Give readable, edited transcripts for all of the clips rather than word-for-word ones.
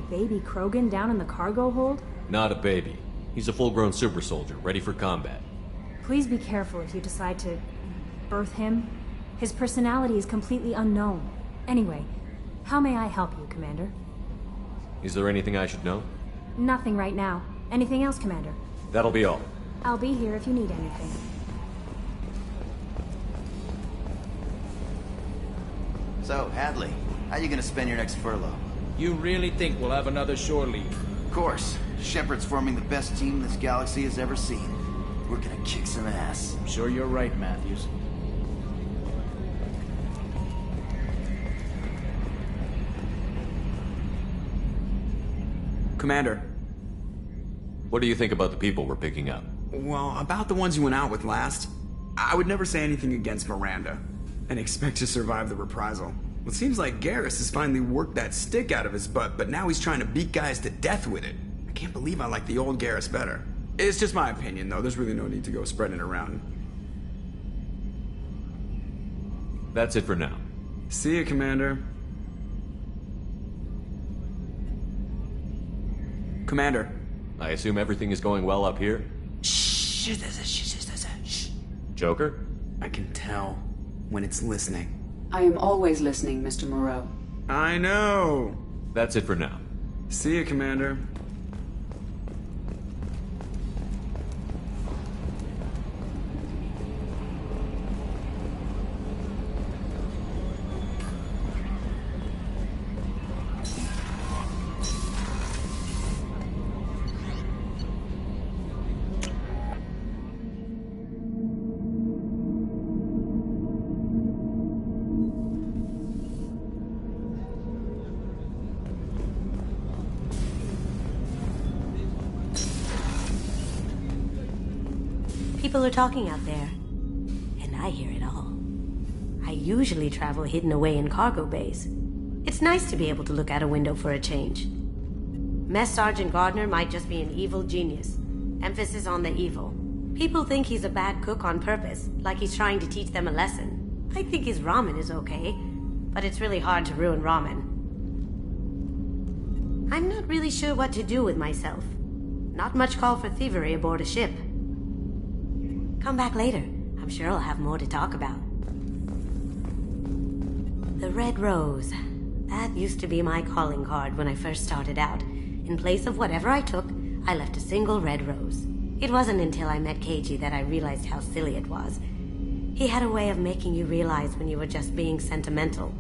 baby Krogan down in the cargo hold? Not a baby. He's a full-grown super soldier, ready for combat. Please be careful if you decide to birth him. His personality is completely unknown. Anyway, how may I help you, Commander? Is there anything I should know? Nothing right now. Anything else, Commander? That'll be all. I'll be here if you need anything. So, Hadley, how you gonna spend your next furlough? You really think we'll have another shore leave? Of course. Shepard's forming the best team this galaxy has ever seen. We're gonna kick some ass. I'm sure you're right, Matthews. Commander. What do you think about the people we're picking up? Well, about the ones you went out with last, I would never say anything against Miranda and expect to survive the reprisal. Well, it seems like Garrus has finally worked that stick out of his butt, but now he's trying to beat guys to death with it. I can't believe I like the old Garrus better. It's just my opinion, though. There's really no need to go spreading it around. That's it for now. See you, Commander. Commander. I assume everything is going well up here? Shh. Joker? I can tell when it's listening. I am always listening, Mr. Moreau. I know. That's it for now. See you, Commander. People are talking out there, and I hear it all. I usually travel hidden away in cargo bays. It's nice to be able to look out a window for a change. Mess Sergeant Gardner might just be an evil genius. Emphasis on the evil. People think he's a bad cook on purpose, like he's trying to teach them a lesson. I think his ramen is okay, but it's really hard to ruin ramen. I'm not really sure what to do with myself. Not much call for thievery aboard a ship. Come back later. I'm sure I'll have more to talk about. The Red Rose. That used to be my calling card when I first started out. In place of whatever I took, I left a single red rose. It wasn't until I met Keiji that I realized how silly it was. He had a way of making you realize when you were just being sentimental.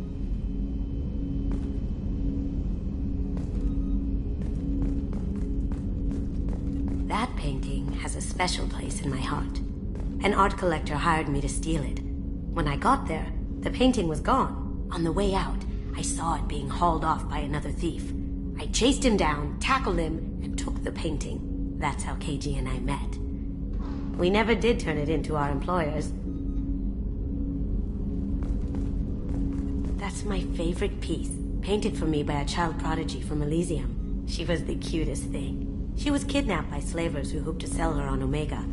That painting has a special place in my heart. An art collector hired me to steal it. When I got there, the painting was gone. On the way out, I saw it being hauled off by another thief. I chased him down, tackled him, and took the painting. That's how Keiji and I met. We never did turn it into our employers. That's my favorite piece, painted for me by a child prodigy from Elysium. She was the cutest thing. She was kidnapped by slavers who hoped to sell her on Omega.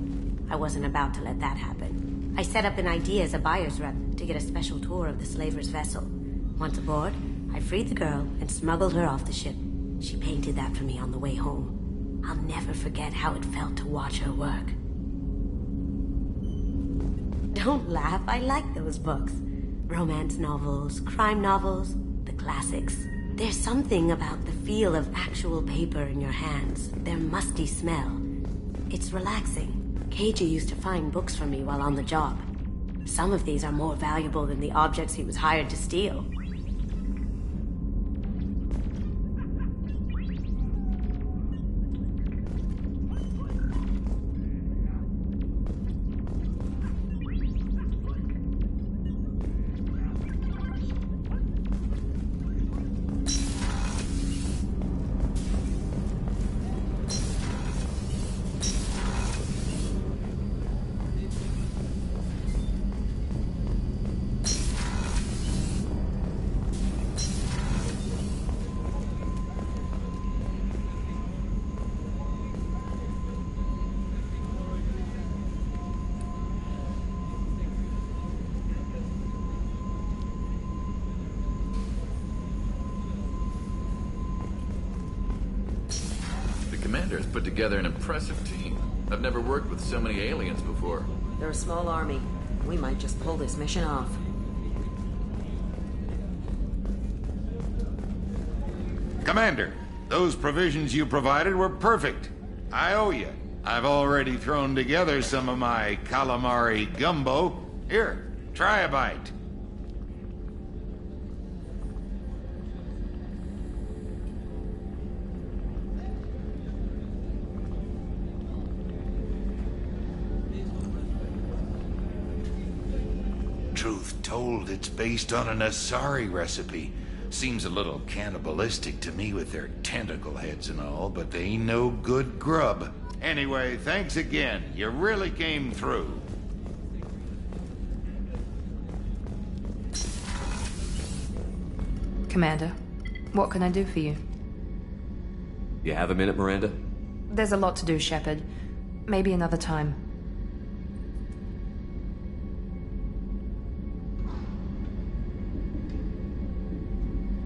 I wasn't about to let that happen. I set up an idea as a buyer's rep to get a special tour of the slaver's vessel. Once aboard, I freed the girl and smuggled her off the ship. She painted that for me on the way home. I'll never forget how it felt to watch her work. Don't laugh, I like those books. Romance novels, crime novels, the classics. There's something about the feel of actual paper in your hands, their musty smell. It's relaxing. Keiji used to find books for me while on the job. Some of these are more valuable than the objects he was hired to steal. Commander's put together an impressive team. I've never worked with so many aliens before. They're a small army. We might just pull this mission off. Commander, those provisions you provided were perfect. I owe you. I've already thrown together some of my calamari gumbo. Here, try a bite. Truth told, it's based on an Asari recipe. Seems a little cannibalistic to me with their tentacle heads and all, but they ain't no good grub. Anyway, thanks again. You really came through. Commander, what can I do for you? You have a minute, Miranda? There's a lot to do, Shepard. Maybe another time.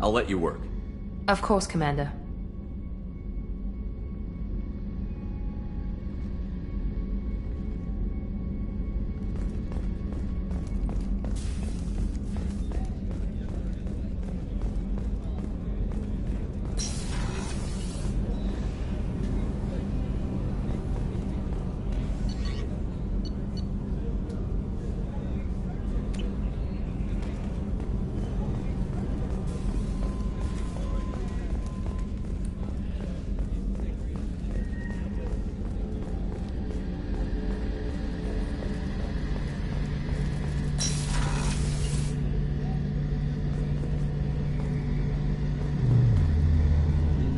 I'll let you work. Of course, Commander.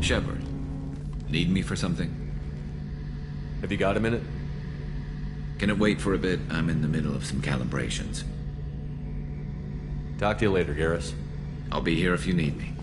Shepard, need me for something? Have you got a minute? Can it wait for a bit? I'm in the middle of some calibrations. Talk to you later, Garrus. I'll be here if you need me.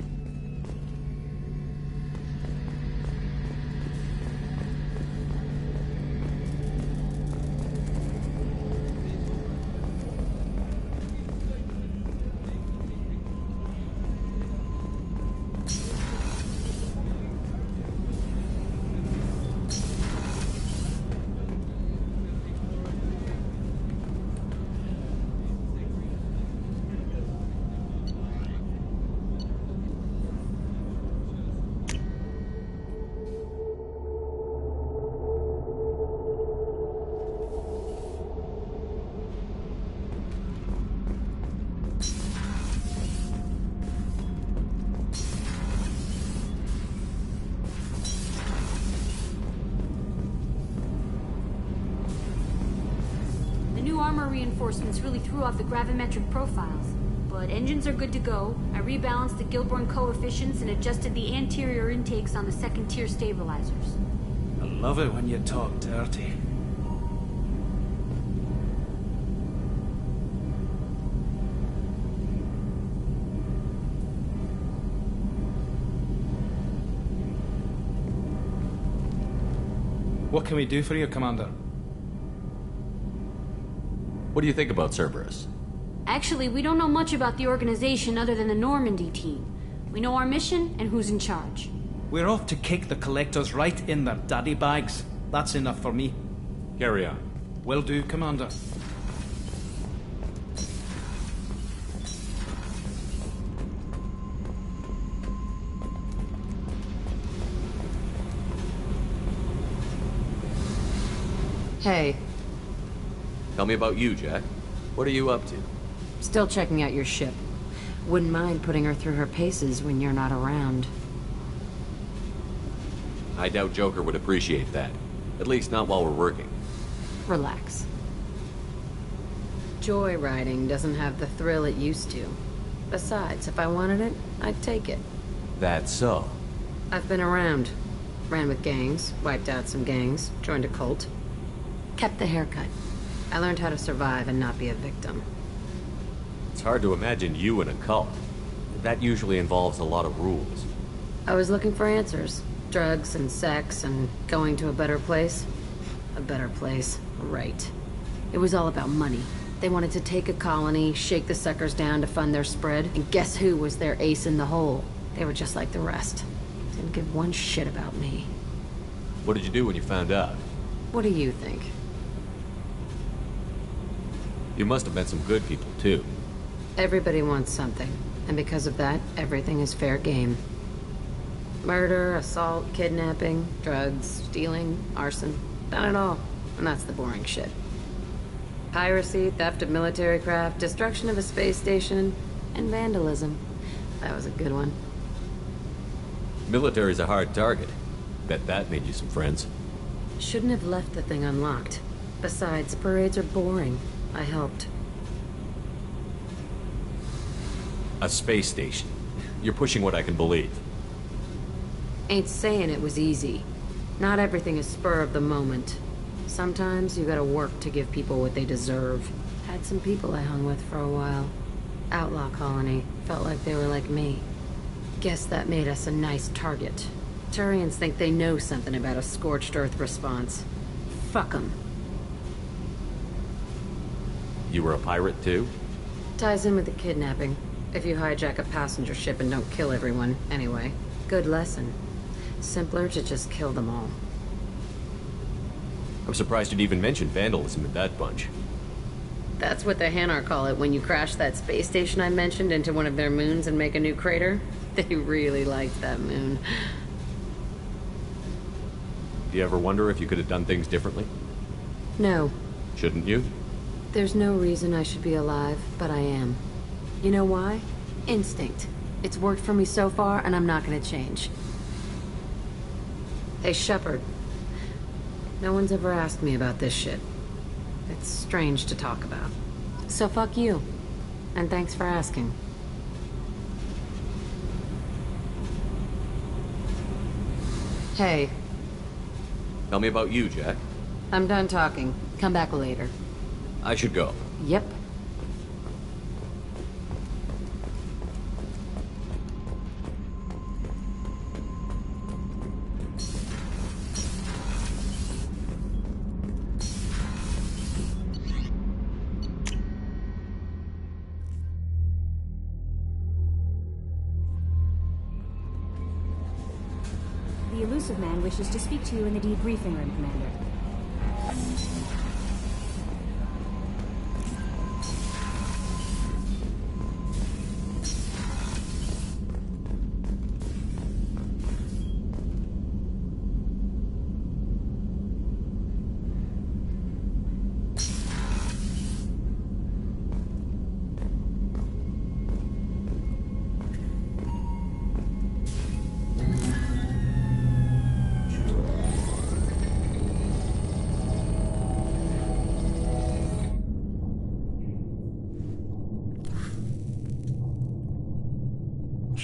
Reinforcements really threw off the gravimetric profiles. But engines are good to go. I rebalanced the Gilborn coefficients and adjusted the anterior intakes on the second-tier stabilizers. I love it when you talk dirty. What can we do for you, Commander? What do you think about Cerberus? Actually, we don't know much about the organization other than the Normandy team. We know our mission and who's in charge. We're off to kick the Collectors right in their daddy bags. That's enough for me. Carry on. Will do, Commander. Hey. Tell me about you, Jack. What are you up to? Still checking out your ship. Wouldn't mind putting her through her paces when you're not around. I doubt Joker would appreciate that. At least not while we're working. Relax. Joyriding doesn't have the thrill it used to. Besides, if I wanted it, I'd take it. That's so. I've been around. Ran with gangs, wiped out some gangs, joined a cult. Kept the haircut. I learned how to survive and not be a victim. It's hard to imagine you in a cult. That usually involves a lot of rules. I was looking for answers. Drugs and sex and going to a better place. A better place, right. It was all about money. They wanted to take a colony, shake the suckers down to fund their spread, and guess who was their ace in the hole? They were just like the rest. Didn't give one shit about me. What did you do when you found out? What do you think? You must have met some good people, too. Everybody wants something, and because of that, everything is fair game. Murder, assault, kidnapping, drugs, stealing, arson. Done it all. And that's the boring shit. Piracy, theft of military craft, destruction of a space station, and vandalism. That was a good one. Military's a hard target. Bet that made you some friends. Shouldn't have left the thing unlocked. Besides, parades are boring. I helped. A space station. You're pushing what I can believe. Ain't saying it was easy. Not everything is spur of the moment. Sometimes you gotta work to give people what they deserve. Had some people I hung with for a while. Outlaw colony. Felt like they were like me. Guess that made us a nice target. Turians think they know something about a scorched earth response. Fuck 'em. You were a pirate, too? Ties in with the kidnapping. If you hijack a passenger ship and don't kill everyone, anyway. Good lesson. Simpler to just kill them all. I'm surprised you'd even mention vandalism in that bunch. That's what the Hanar call it when you crash that space station I mentioned into one of their moons and make a new crater. They really liked that moon. Do you ever wonder if you could have done things differently? No. Shouldn't you? There's no reason I should be alive, but I am. You know why? Instinct. It's worked for me so far, and I'm not gonna change. Hey, Shepard. No one's ever asked me about this shit. It's strange to talk about. So fuck you. And thanks for asking. Hey. Tell me about you, Jack. I'm done talking. Come back later. I should go. Yep. The elusive man wishes to speak to you in the debriefing room, Commander.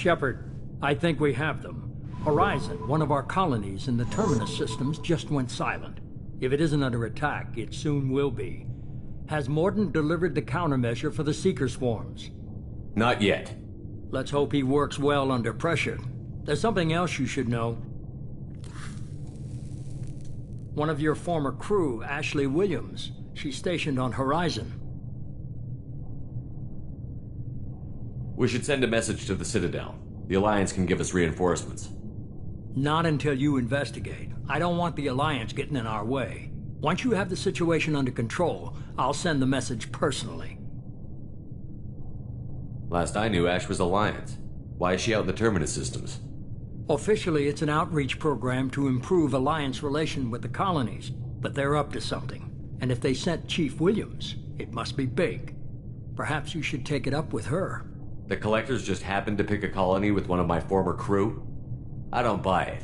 Shepard, I think we have them. Horizon, one of our colonies in the Terminus systems, just went silent. If it isn't under attack, it soon will be. Has Mordant delivered the countermeasure for the Seeker swarms? Not yet. Let's hope he works well under pressure. There's something else you should know. One of your former crew, Ashley Williams, she's stationed on Horizon. We should send a message to the Citadel. The Alliance can give us reinforcements. Not until you investigate. I don't want the Alliance getting in our way. Once you have the situation under control, I'll send the message personally. Last I knew, Ash was Alliance. Why is she out in the Terminus systems? Officially, it's an outreach program to improve Alliance relation with the colonies, but they're up to something. And if they sent Chief Williams, it must be big. Perhaps you should take it up with her. The Collectors just happened to pick a colony with one of my former crew? I don't buy it.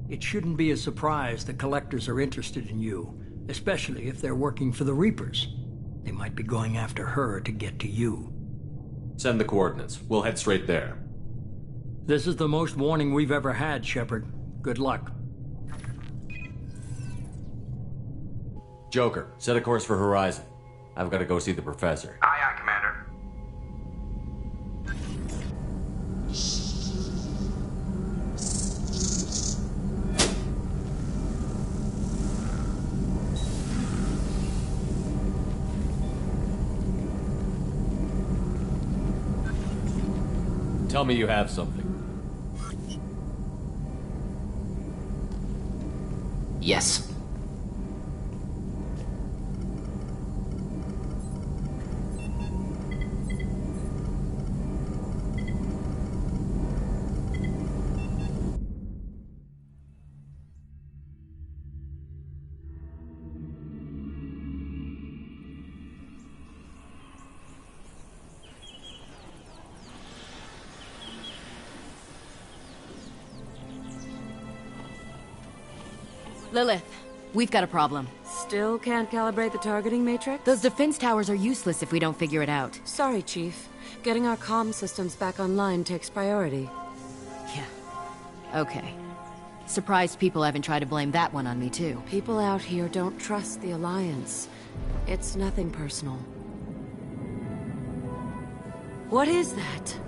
It shouldn't be a surprise the Collectors are interested in you, especially if they're working for the Reapers. They might be going after her to get to you. Send the coordinates. We'll head straight there. This is the most warning we've ever had, Shepard. Good luck. Joker, set a course for Horizon. I've got to go see the Professor. Aye, aye, Commander. Tell me you have something. Yes. Lilith, we've got a problem. Still can't calibrate the targeting matrix? Those defense towers are useless if we don't figure it out. Sorry, Chief. Getting our comm systems back online takes priority. Yeah. Okay. Surprised people haven't tried to blame that one on me, too. People out here don't trust the Alliance. It's nothing personal. What is that?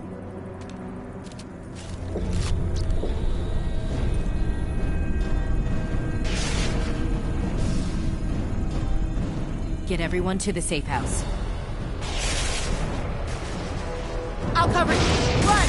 Get everyone to the safe house. I'll cover you! Run!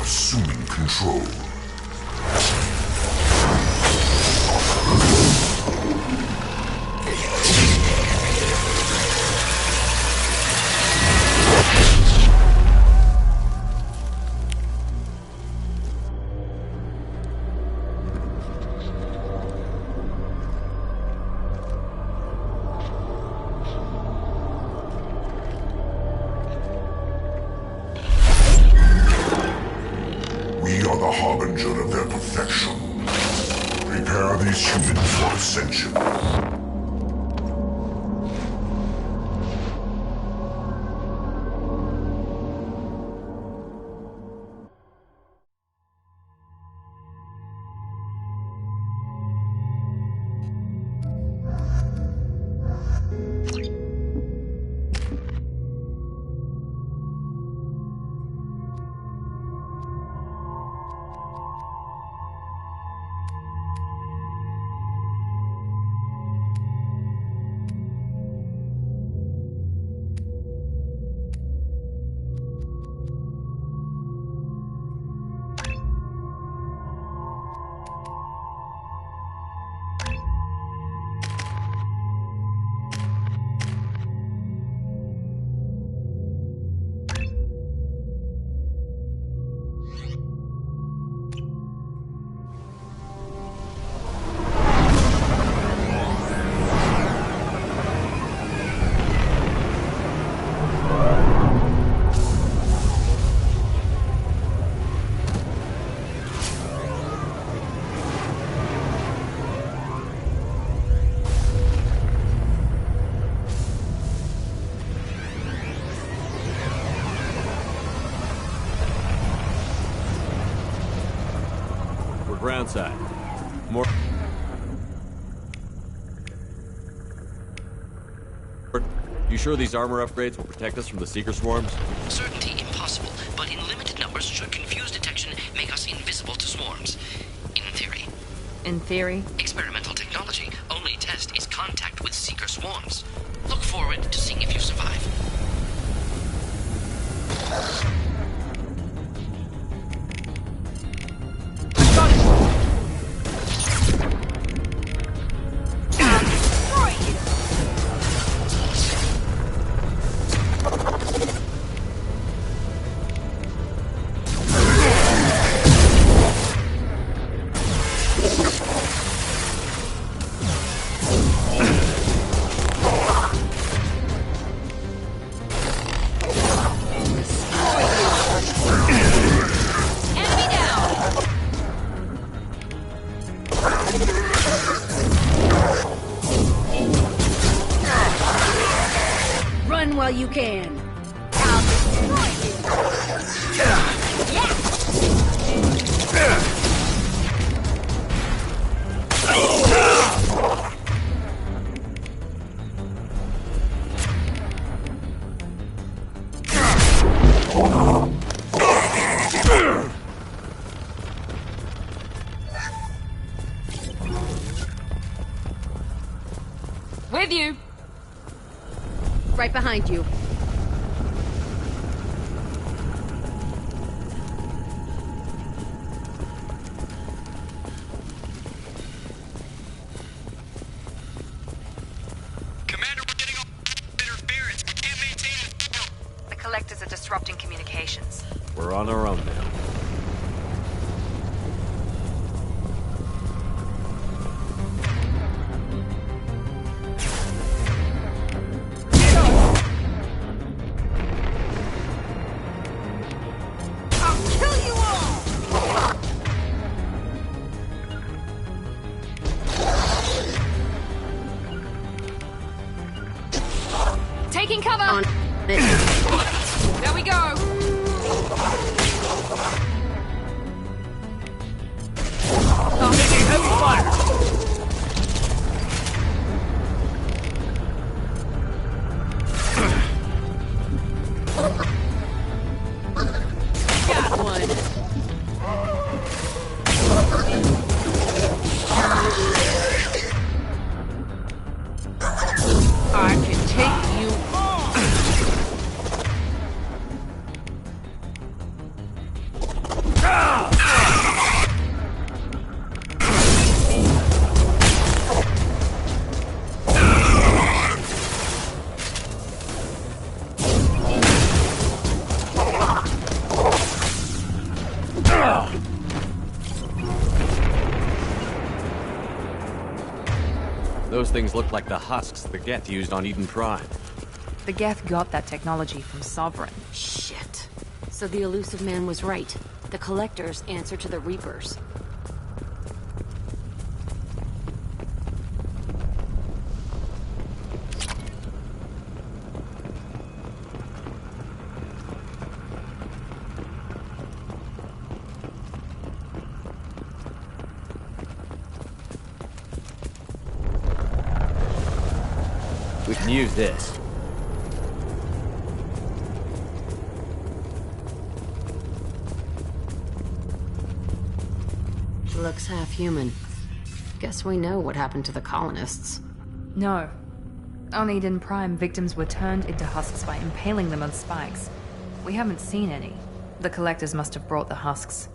Assuming control. We are the harbinger of their perfection. Prepare these humans for ascension. Groundside. More. You sure these armor upgrades will protect us from the Seeker swarms? Certainty impossible, but in limited numbers should confuse detection make us invisible to swarms. In theory. In theory? Experimental technology. Only test is contact with Seeker swarms. Look forward to seeing if you survive. while you can. I'll destroy you. Yeah. With you. Right behind you. Commander, we're getting all interference. We can't maintain it. The collectors are disrupting communications. We're on our own now. Taking cover! There we go! Taking heavy fire! Got one. I can take you on! Those things look like the husks the Geth used on Eden Prime. The Geth got that technology from Sovereign. Shit. So the elusive man was right. The Collectors answer to the Reapers. We can use this. Looks half human. Guess we know what happened to the colonists. No. On Eden Prime, victims were turned into husks by impaling them on spikes. We haven't seen any. The Collectors must have brought the husks.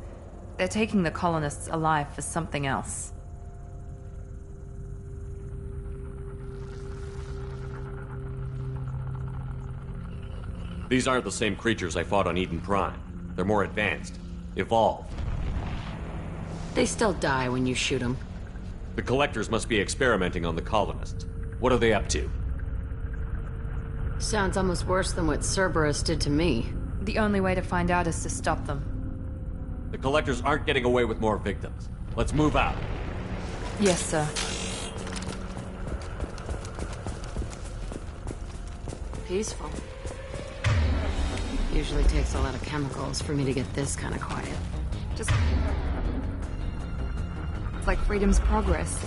They're taking the colonists alive for something else. These aren't the same creatures I fought on Eden Prime. They're more advanced. Evolved. They still die when you shoot them. The Collectors must be experimenting on the colonists. What are they up to? Sounds almost worse than what Cerberus did to me. The only way to find out is to stop them. The Collectors aren't getting away with more victims. Let's move out. Yes, sir. Peaceful. Usually takes a lot of chemicals for me to get this kind of quiet. Just... It's like freedom's progress.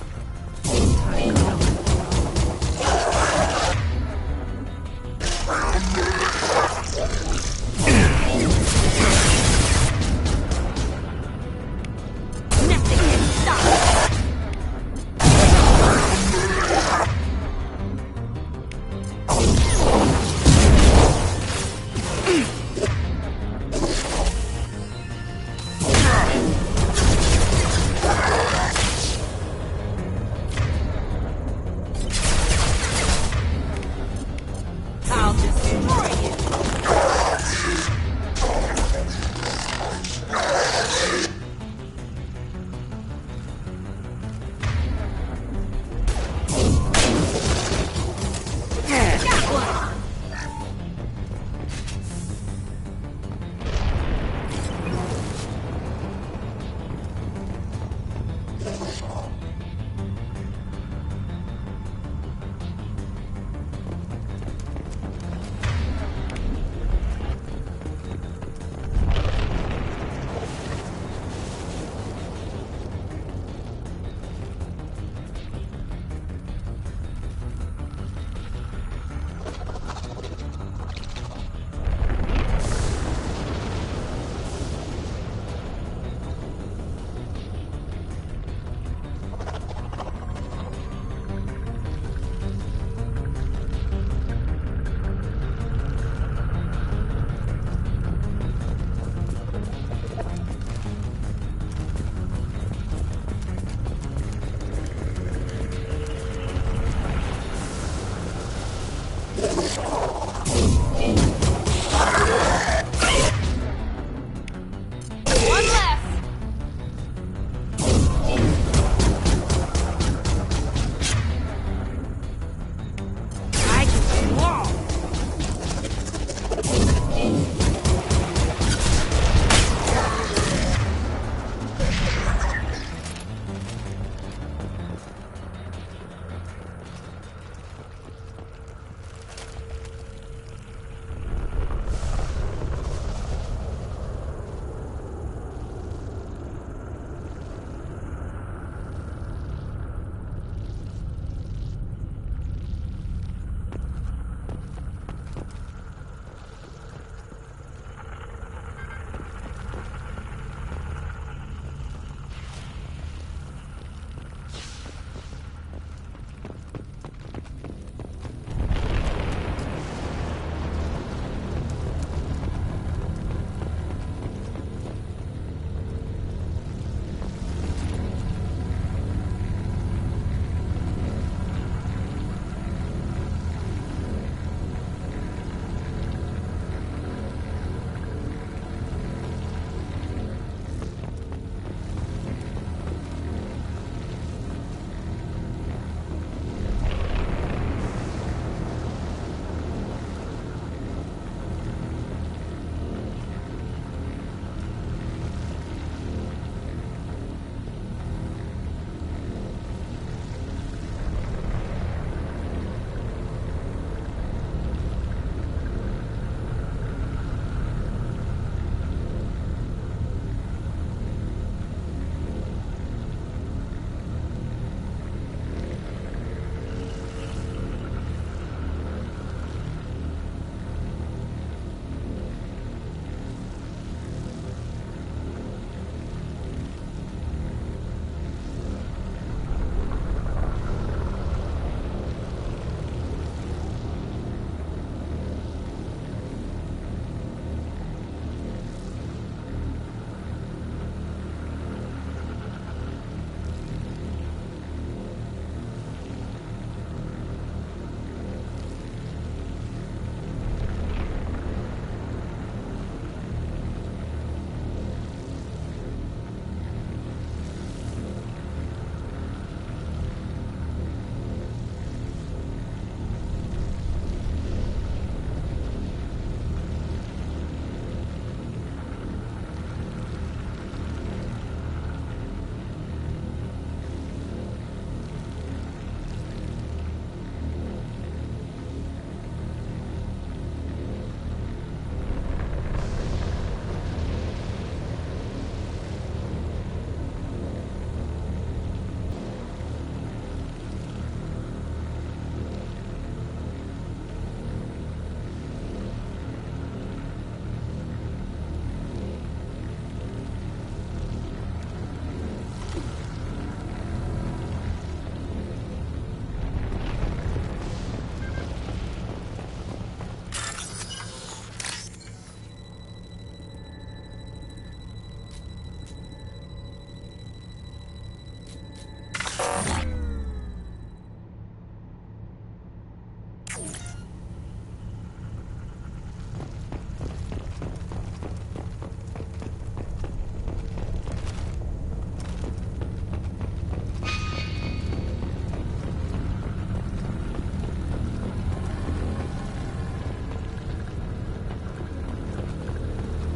Nothing can stop. One left. I can do all.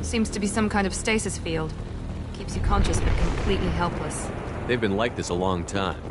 Seems to be some kind of stasis field. Keeps you conscious but completely helpless. They've been like this a long time.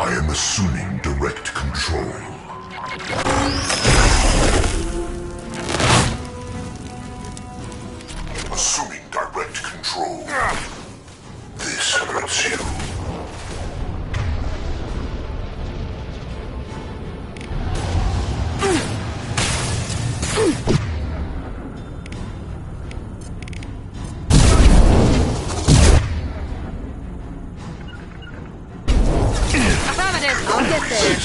I am assuming direct control. Assuming direct control. This hurts you. Affirmative, I'll get there.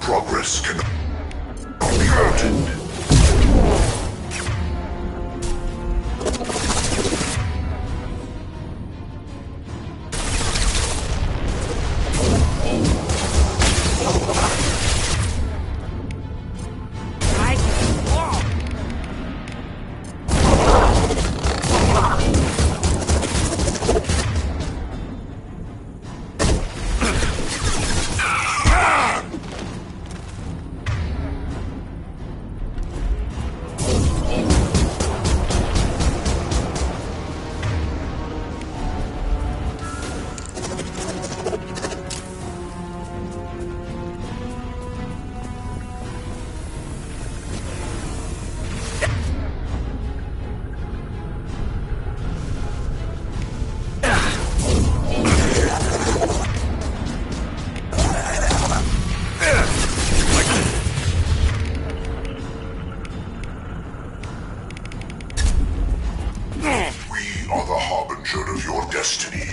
Progress cannot be halted. We are the harbinger of your destiny.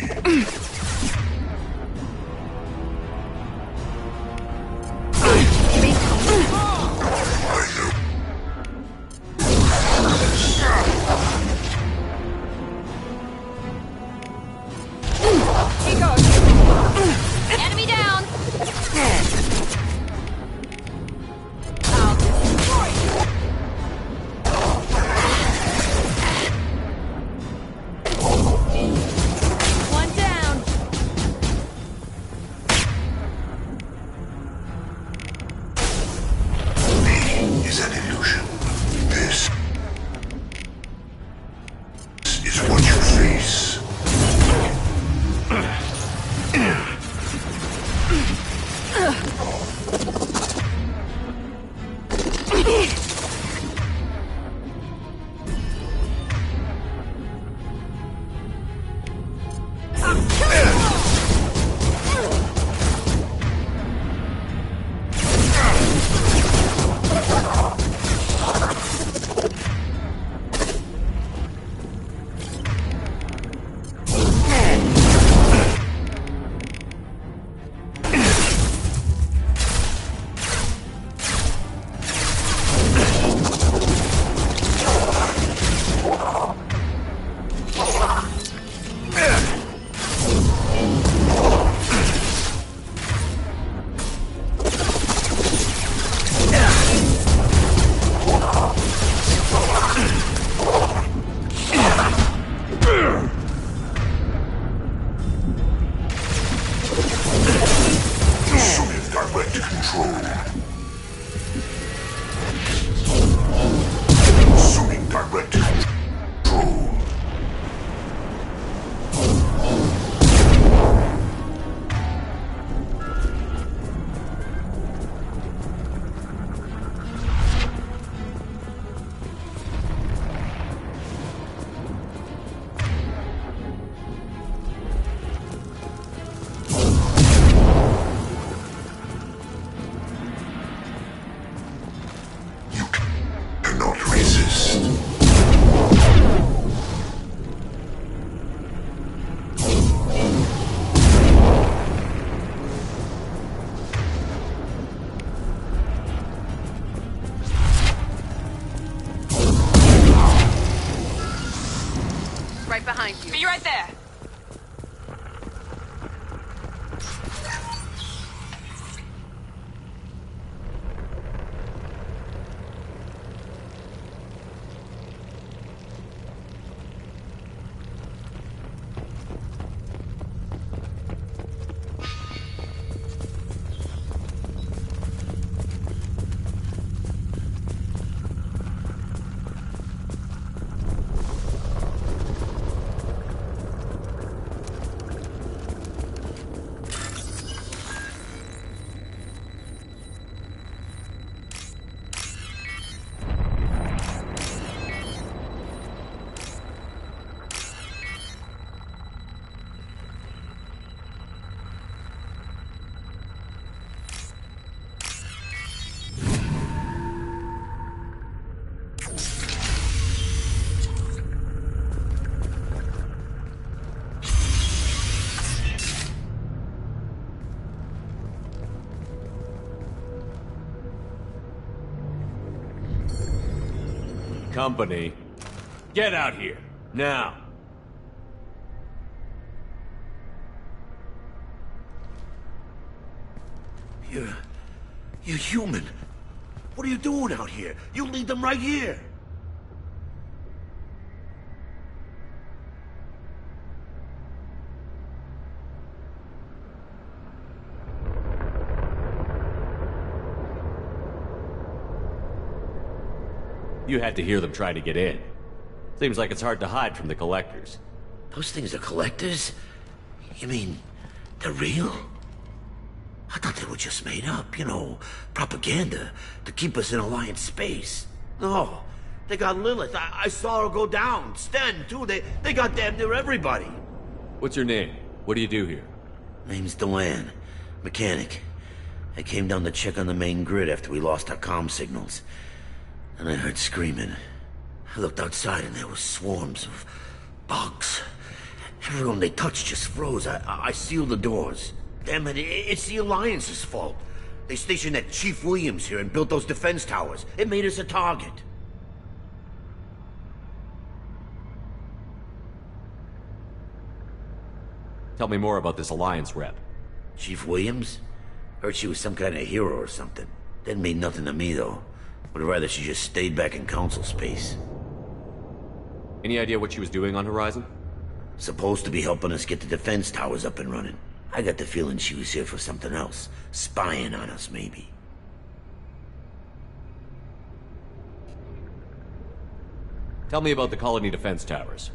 Enemy down! One down! Me is an illusion. This is what you face. Assuming direct control. Assuming direct control. Cannot resist. Right behind you. Be right there. company. Get out here, now. You're human. What are you doing out here? You lead them right here. You had to hear them try to get in. Seems like it's hard to hide from the collectors. Those things are collectors? You mean, they're real? I thought they were just made up, you know, propaganda to keep us in Alliance space. No, they got Lilith. I saw her go down. Sten, too. They got damn near everybody. What's your name? What do you do here? Name's Delan. Mechanic. I came down to check on the main grid after we lost our comm signals. And I heard screaming. I looked outside and there were swarms of bugs. Everyone they touched just froze. I sealed the doors. Damn it, it's the Alliance's fault. They stationed that Chief Williams here and built those defense towers. It made us a target. Tell me more about this Alliance rep. Chief Williams? Heard she was some kind of hero or something. Didn't mean nothing to me, though. Would rather she just stayed back in Council space. Any idea what she was doing on Horizon? Supposed to be helping us get the defense towers up and running. I got the feeling she was here for something else. Spying on us, maybe. Tell me about the colony defense towers.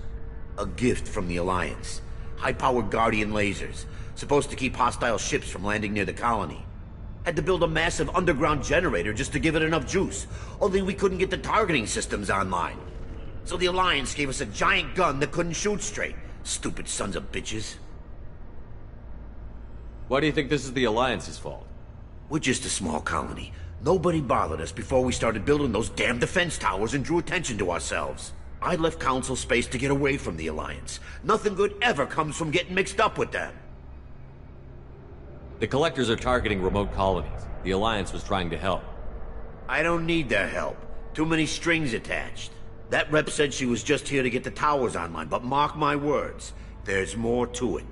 A gift from the Alliance. High-powered Guardian lasers. Supposed to keep hostile ships from landing near the colony. Had to build a massive underground generator just to give it enough juice. Only we couldn't get the targeting systems online. So the Alliance gave us a giant gun that couldn't shoot straight. Stupid sons of bitches. Why do you think this is the Alliance's fault? We're just a small colony. Nobody bothered us before we started building those damn defense towers and drew attention to ourselves. I left Council space to get away from the Alliance. Nothing good ever comes from getting mixed up with them. The collectors are targeting remote colonies. The Alliance was trying to help. I don't need their help. Too many strings attached. That rep said she was just here to get the towers online, but mark my words, there's more to it.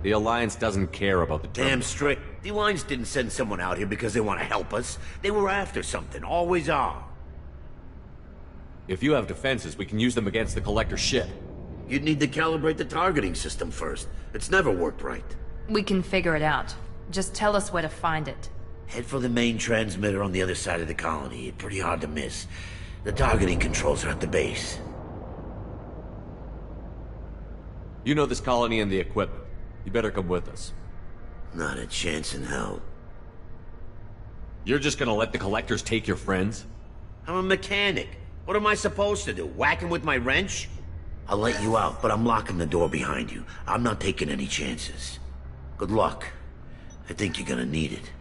The Alliance doesn't care about the Damn straight. The Alliance didn't send someone out here because they want to help us. They were after something, always are. If you have defenses, we can use them against the Collector ship. You'd need to calibrate the targeting system first. It's never worked right. We can figure it out. Just tell us where to find it. Head for the main transmitter on the other side of the colony. Pretty hard to miss. The targeting controls are at the base. You know this colony and the equipment. You better come with us. Not a chance in hell. You're just gonna let the Collectors take your friends? I'm a mechanic. What am I supposed to do? Whack him with my wrench? I'll let you out, but I'm locking the door behind you. I'm not taking any chances. Good luck. I think you're gonna need it.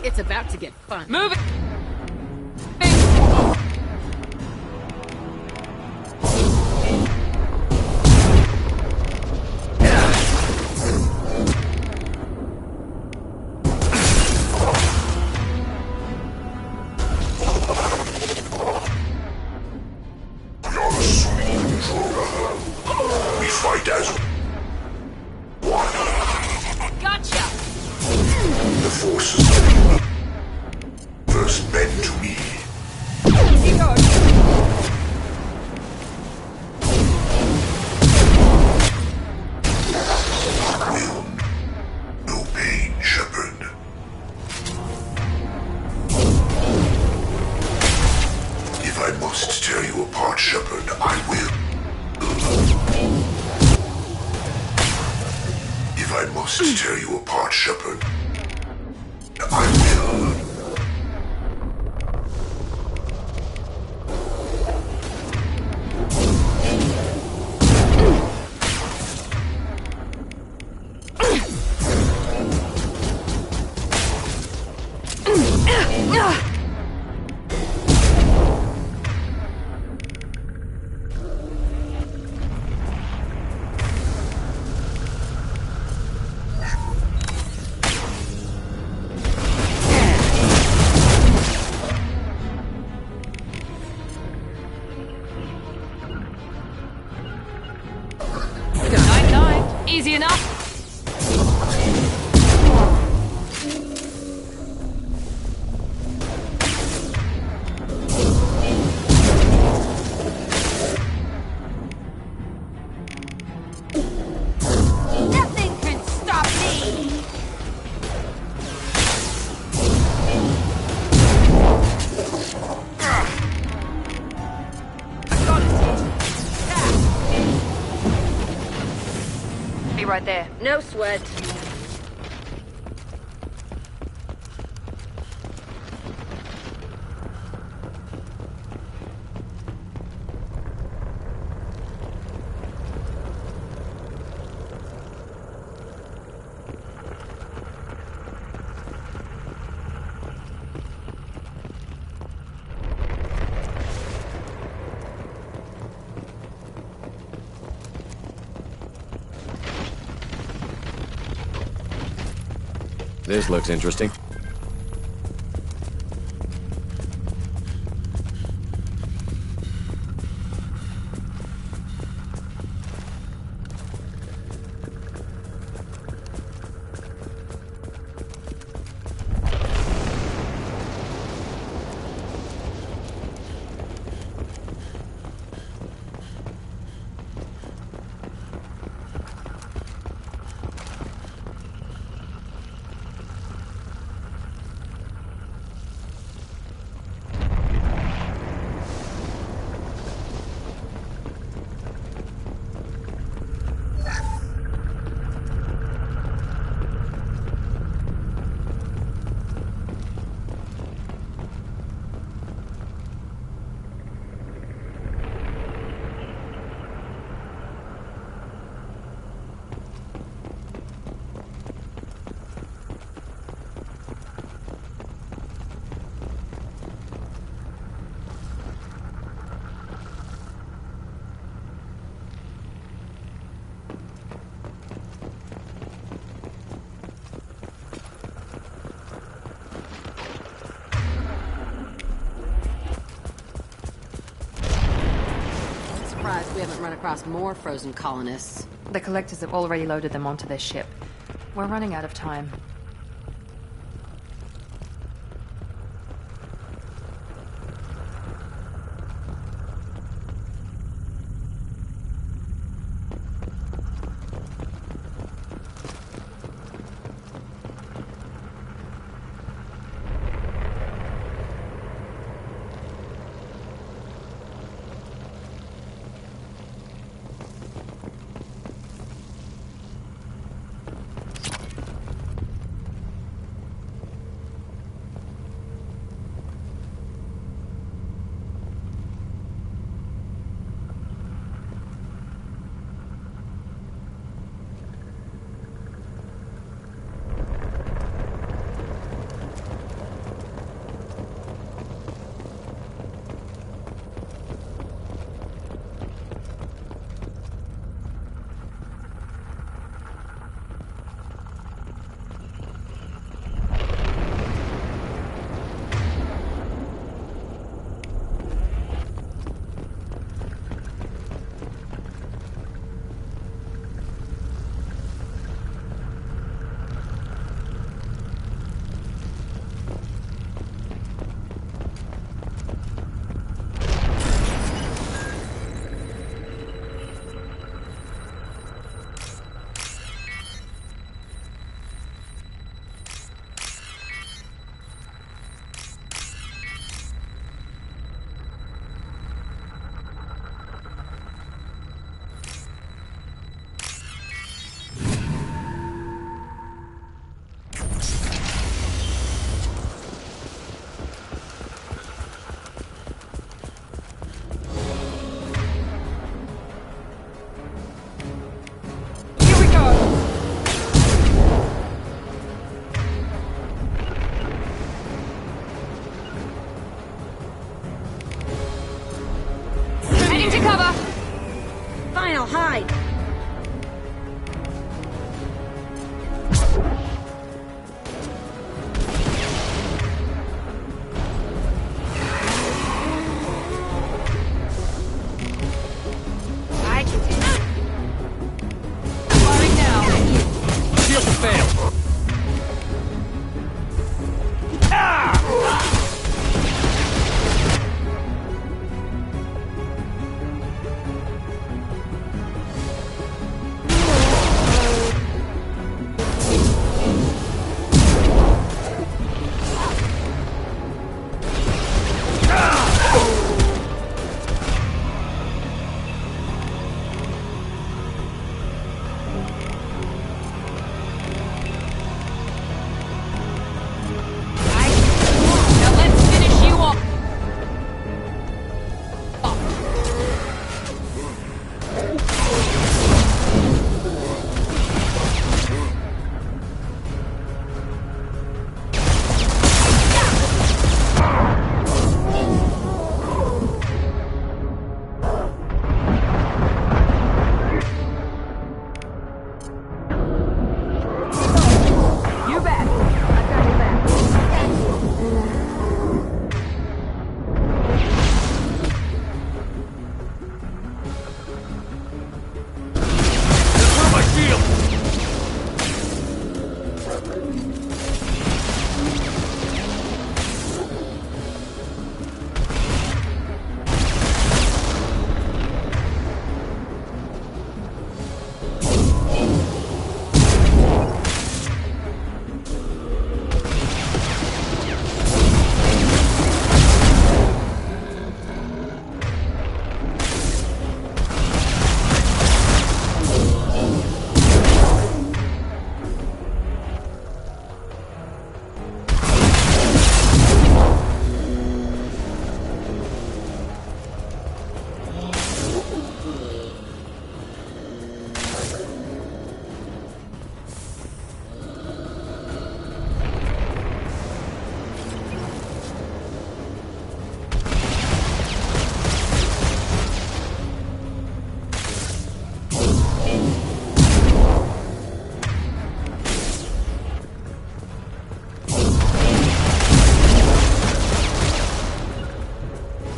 It's about to get fun. Move it! We fight as one. Gotcha! The forces first bend to me. wants to tear you apart, Shepard. I will. Easy enough. Nothing can stop me! Be right there. No sweat. This looks interesting. Surprised we haven't run across more frozen colonists. The collectors have already loaded them onto their ship. We're running out of time. now, hide! Firing now! Shield to fail! Now let's finish you off! You bet. I've got your back. Through my shield!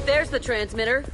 There's the transmitter.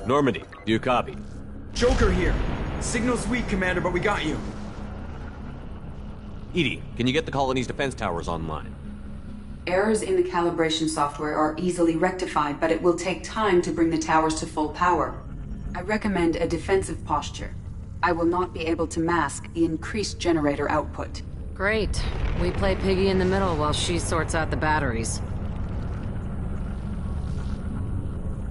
Normandy, do you copy? Joker here. Signal's weak, Commander, but we got you. Edie, can you get the colony's defense towers online? Errors in the calibration software are easily rectified, but it will take time to bring the towers to full power. I recommend a defensive posture. I will not be able to mask the increased generator output. Great. We play piggy in the middle while she sorts out the batteries.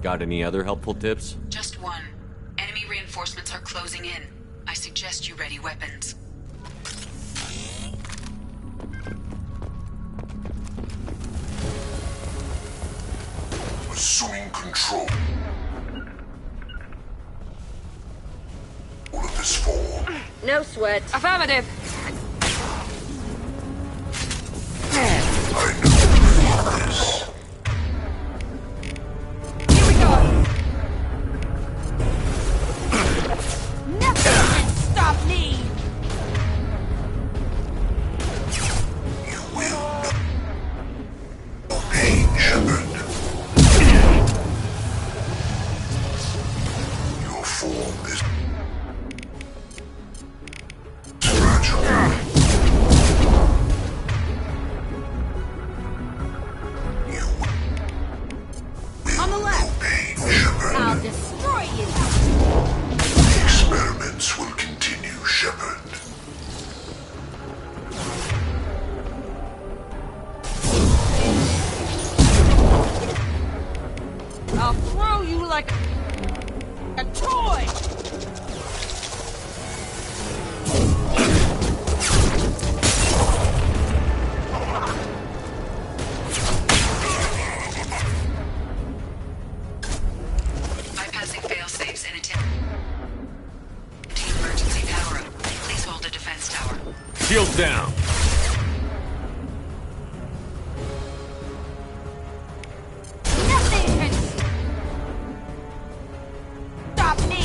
Got any other helpful tips? Just one. Enemy reinforcements are closing in. I suggest you ready weapons. Assuming control. All of this for? No sweat. Affirmative. I Shields down. Nothing can stop me!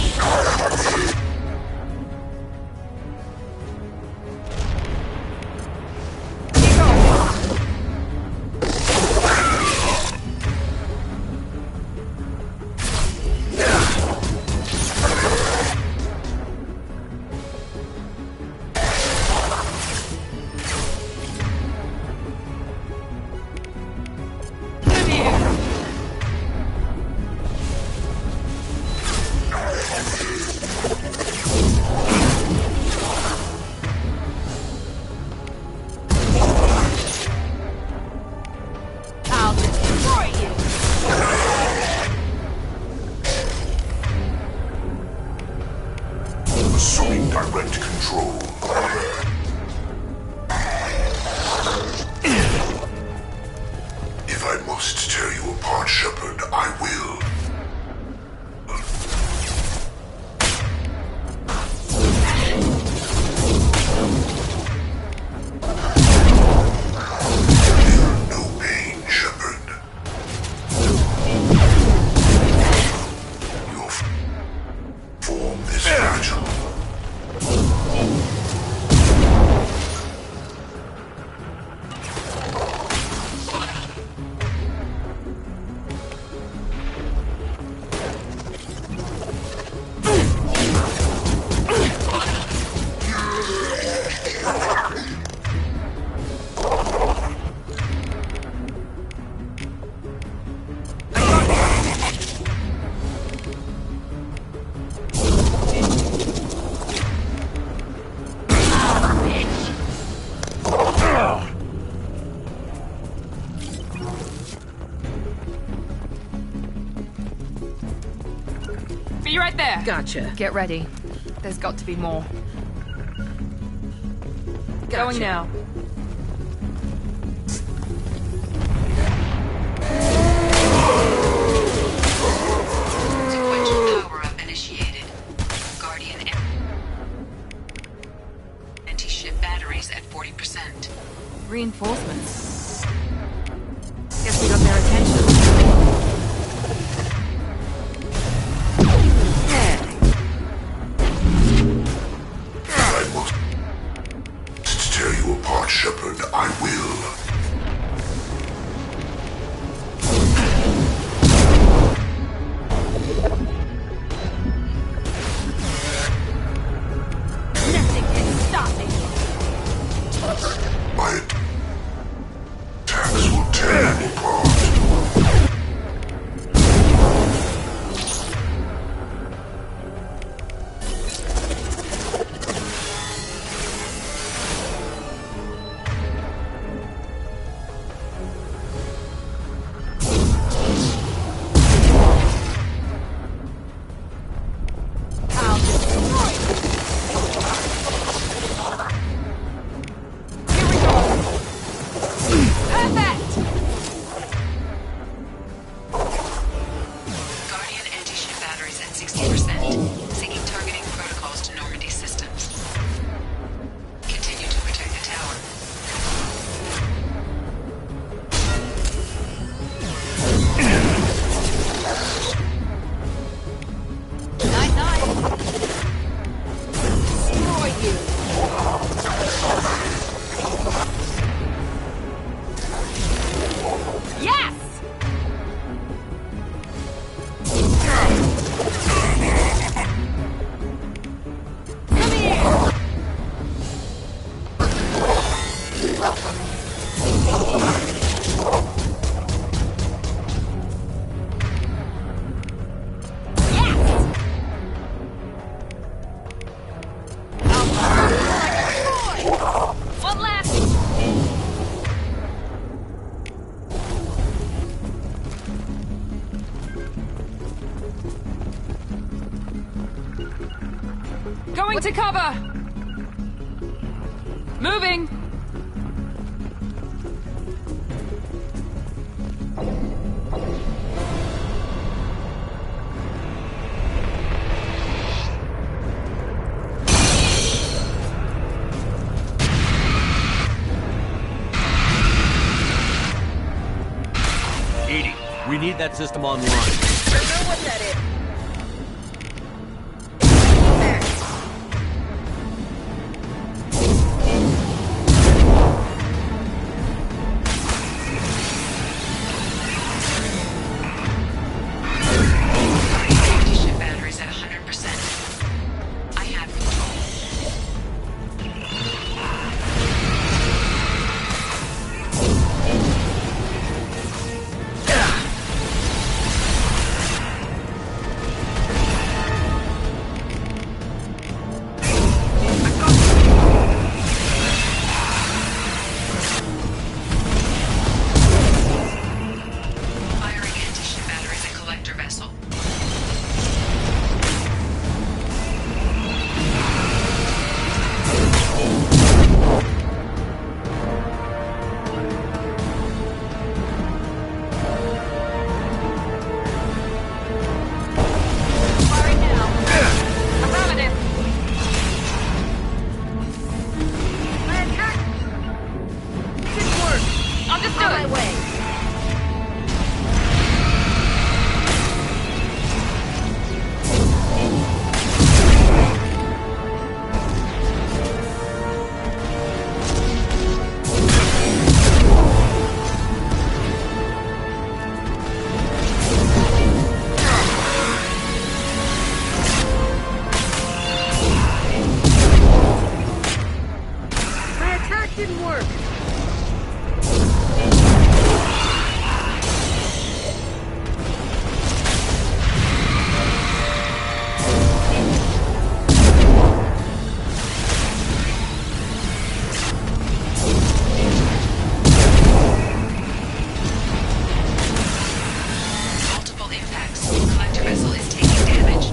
Assuming direct control. If I must tear you apart, Shepard, I will. No pain, Shepard. Your form is fragile. Be right there. Gotcha. Get ready. There's got to be more. Going now. Sequential power-up initiated. Guardian anti-ship batteries at 40%. Reinforcements. Guess we got their attention. To tear you apart, Shepard, I will. Nothing can stop me! My attacks will tear you apart. I'll destroy you! Here we go! Perfect! Guardian anti-ship batteries at 60%. Syncing targeting protocols to Normandy systems. Continue to protect the tower. Night-night! Destroy you! Yes! Come here! One last! Going to cover! Moving! We need that system online. Don't know what that is. Ship batteries at 100%. I have control. Firing anti-ship batteries at collector vessel. Firing now. Affirmative. Didn't work. Understood. On my way. My attack didn't work. Multiple impacts. Collector vessel is taking damage.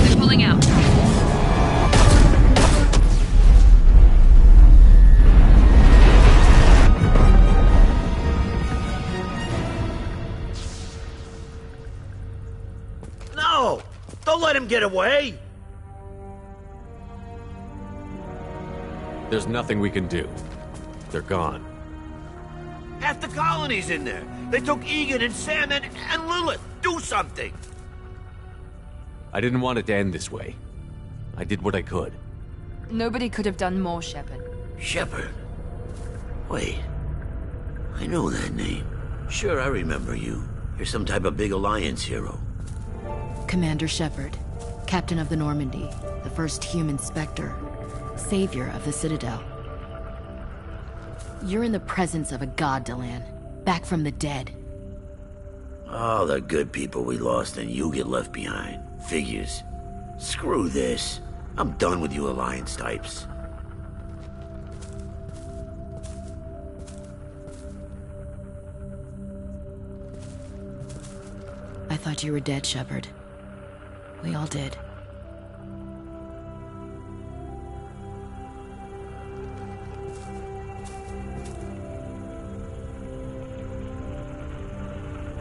They're pulling out. No! Don't let him get away! There's nothing we can do. They're gone. Half the colony's in there. They took Egan and Sam and Lilith. Do something! I didn't want it to end this way. I did what I could. Nobody could have done more, Shepard. Shepard? Wait. I know that name. Sure, I remember you. You're some type of big Alliance hero. Commander Shepard, Captain of the Normandy, the first human Spectre, savior of the Citadel. You're in the presence of a god, Delan, back from the dead. All the good people we lost and you get left behind. Figures. Screw this. I'm done with you Alliance types. I thought you were dead, Shepard. We all did.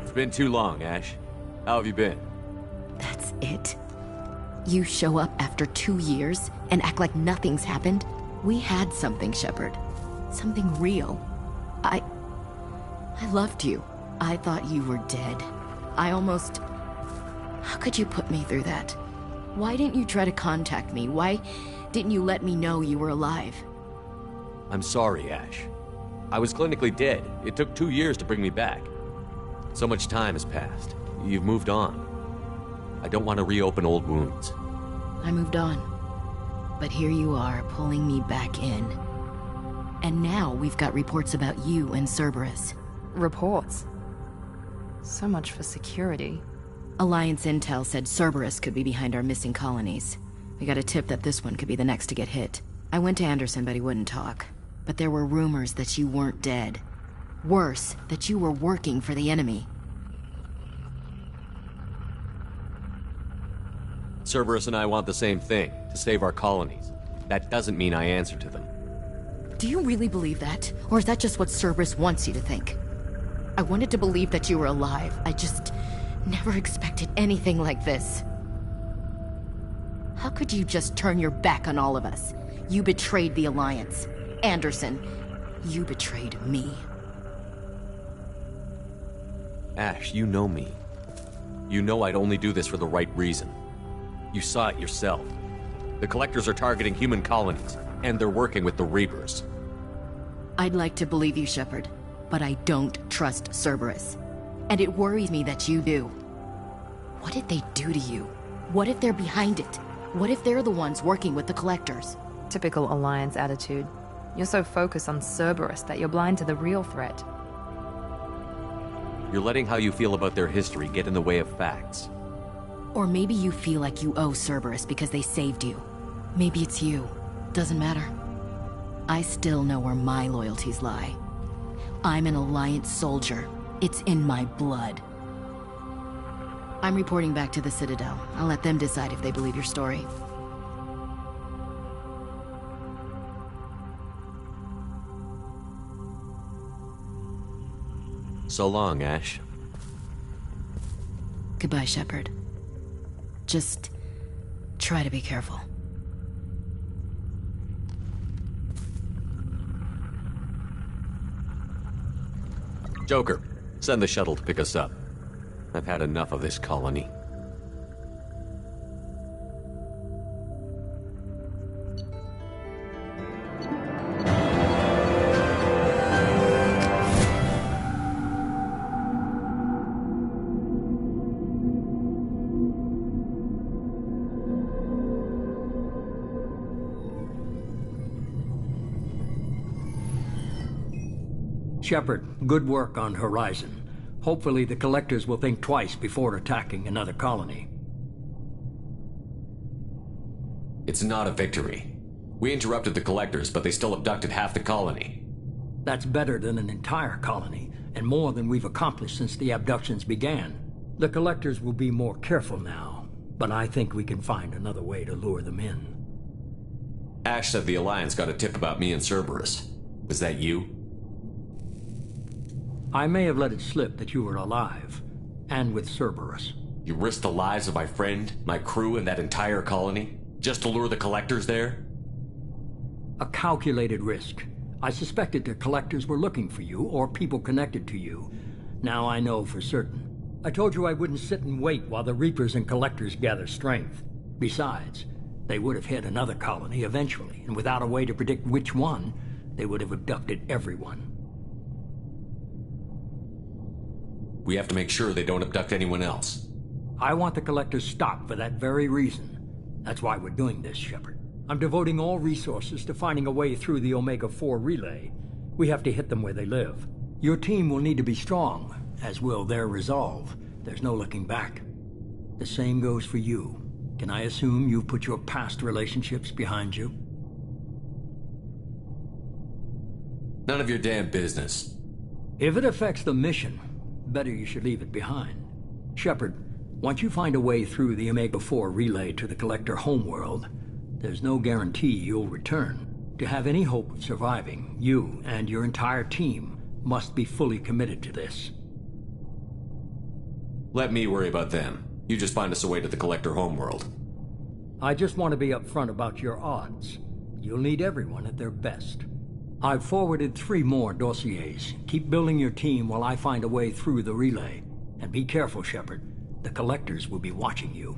It's been too long, Ash. How have you been? That's it? You show up after 2 years and act like nothing's happened? We had something, Shepard. Something real. I loved you. I thought you were dead. I almost... How could you put me through that? Why didn't you try to contact me? Why didn't you let me know you were alive? I'm sorry, Ash. I was clinically dead. It took 2 years to bring me back. So much time has passed. You've moved on. I don't want to reopen old wounds. I moved on. But here you are, pulling me back in. And now we've got reports about you and Cerberus. Reports? So much for security. Alliance intel said Cerberus could be behind our missing colonies. We got a tip that this one could be the next to get hit. I went to Anderson, but he wouldn't talk. But there were rumors that you weren't dead. Worse, that you were working for the enemy. Cerberus and I want the same thing, to save our colonies. That doesn't mean I answer to them. Do you really believe that? Or is that just what Cerberus wants you to think? I wanted to believe that you were alive. I just never expected anything like this. How could you just turn your back on all of us? You betrayed the Alliance. Anderson, you betrayed me. Ash, you know me. You know I'd only do this for the right reason. You saw it yourself. The Collectors are targeting human colonies, and they're working with the Reapers. I'd like to believe you, Shepard, but I don't trust Cerberus. And it worries me that you do. What did they do to you? What if they're behind it? What if they're the ones working with the Collectors? Typical Alliance attitude. You're so focused on Cerberus that you're blind to the real threat. You're letting how you feel about their history get in the way of facts. Or maybe you feel like you owe Cerberus because they saved you. Maybe it's you. Doesn't matter. I still know where my loyalties lie. I'm an Alliance soldier. It's in my blood. I'm reporting back to the Citadel. I'll let them decide if they believe your story. So long, Ash. Goodbye, Shepard. Just try to be careful. Joker, send the shuttle to pick us up. I've had enough of this colony. Shepard, good work on Horizon. Hopefully the Collectors will think twice before attacking another colony. It's not a victory. We interrupted the Collectors, but they still abducted half the colony. That's better than an entire colony, and more than we've accomplished since the abductions began. The Collectors will be more careful now, but I think we can find another way to lure them in. Ash said the Alliance got a tip about me and Cerberus. Was that you? I may have let it slip that you were alive, and with Cerberus. You risked the lives of my friend, my crew, and that entire colony, just to lure the Collectors there? A calculated risk. I suspected the Collectors were looking for you, or people connected to you. Now I know for certain. I told you I wouldn't sit and wait while the Reapers and Collectors gather strength. Besides, they would have hit another colony eventually, and without a way to predict which one, they would have abducted everyone. We have to make sure they don't abduct anyone else. I want the Collectors stopped for that very reason. That's why we're doing this, Shepard. I'm devoting all resources to finding a way through the Omega-4 relay. We have to hit them where they live. Your team will need to be strong, as will their resolve. There's no looking back. The same goes for you. Can I assume you've put your past relationships behind you? None of your damn business. If it affects the mission, better you should leave it behind. Shepard, once you find a way through the Omega-4 relay to the Collector homeworld, there's no guarantee you'll return. To have any hope of surviving, you and your entire team must be fully committed to this. Let me worry about them. You just find us a way to the Collector homeworld. I just want to be upfront about your odds. You'll need everyone at their best. I've forwarded 3 more dossiers. Keep building your team while I find a way through the relay. And be careful, Shepard. The Collectors will be watching you.